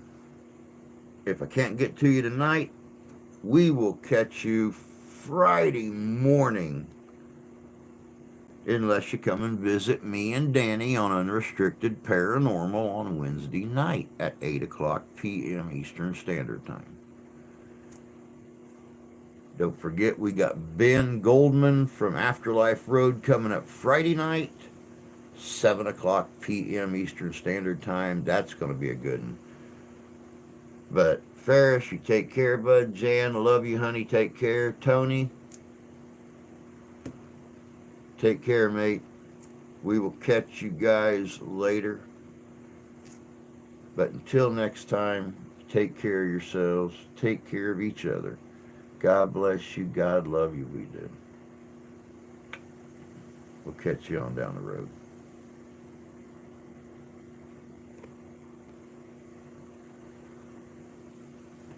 if I can't get to you tonight, we will catch you Friday morning. Unless you come and visit me and Danny on Unrestricted Paranormal on Wednesday night at 8 o'clock p.m. Eastern Standard Time. Don't forget, we got Ben Goldman from Afterlife Road coming up Friday night, 7 o'clock p.m. Eastern Standard Time. That's going to be a good one. But Ferris, you take care, bud. Jan, I love you, honey. Take care. Tony, take care, mate. We will catch you guys later. But until next time, take care of yourselves. Take care of each other. God bless you. God love you. We do. We'll catch you on down the road.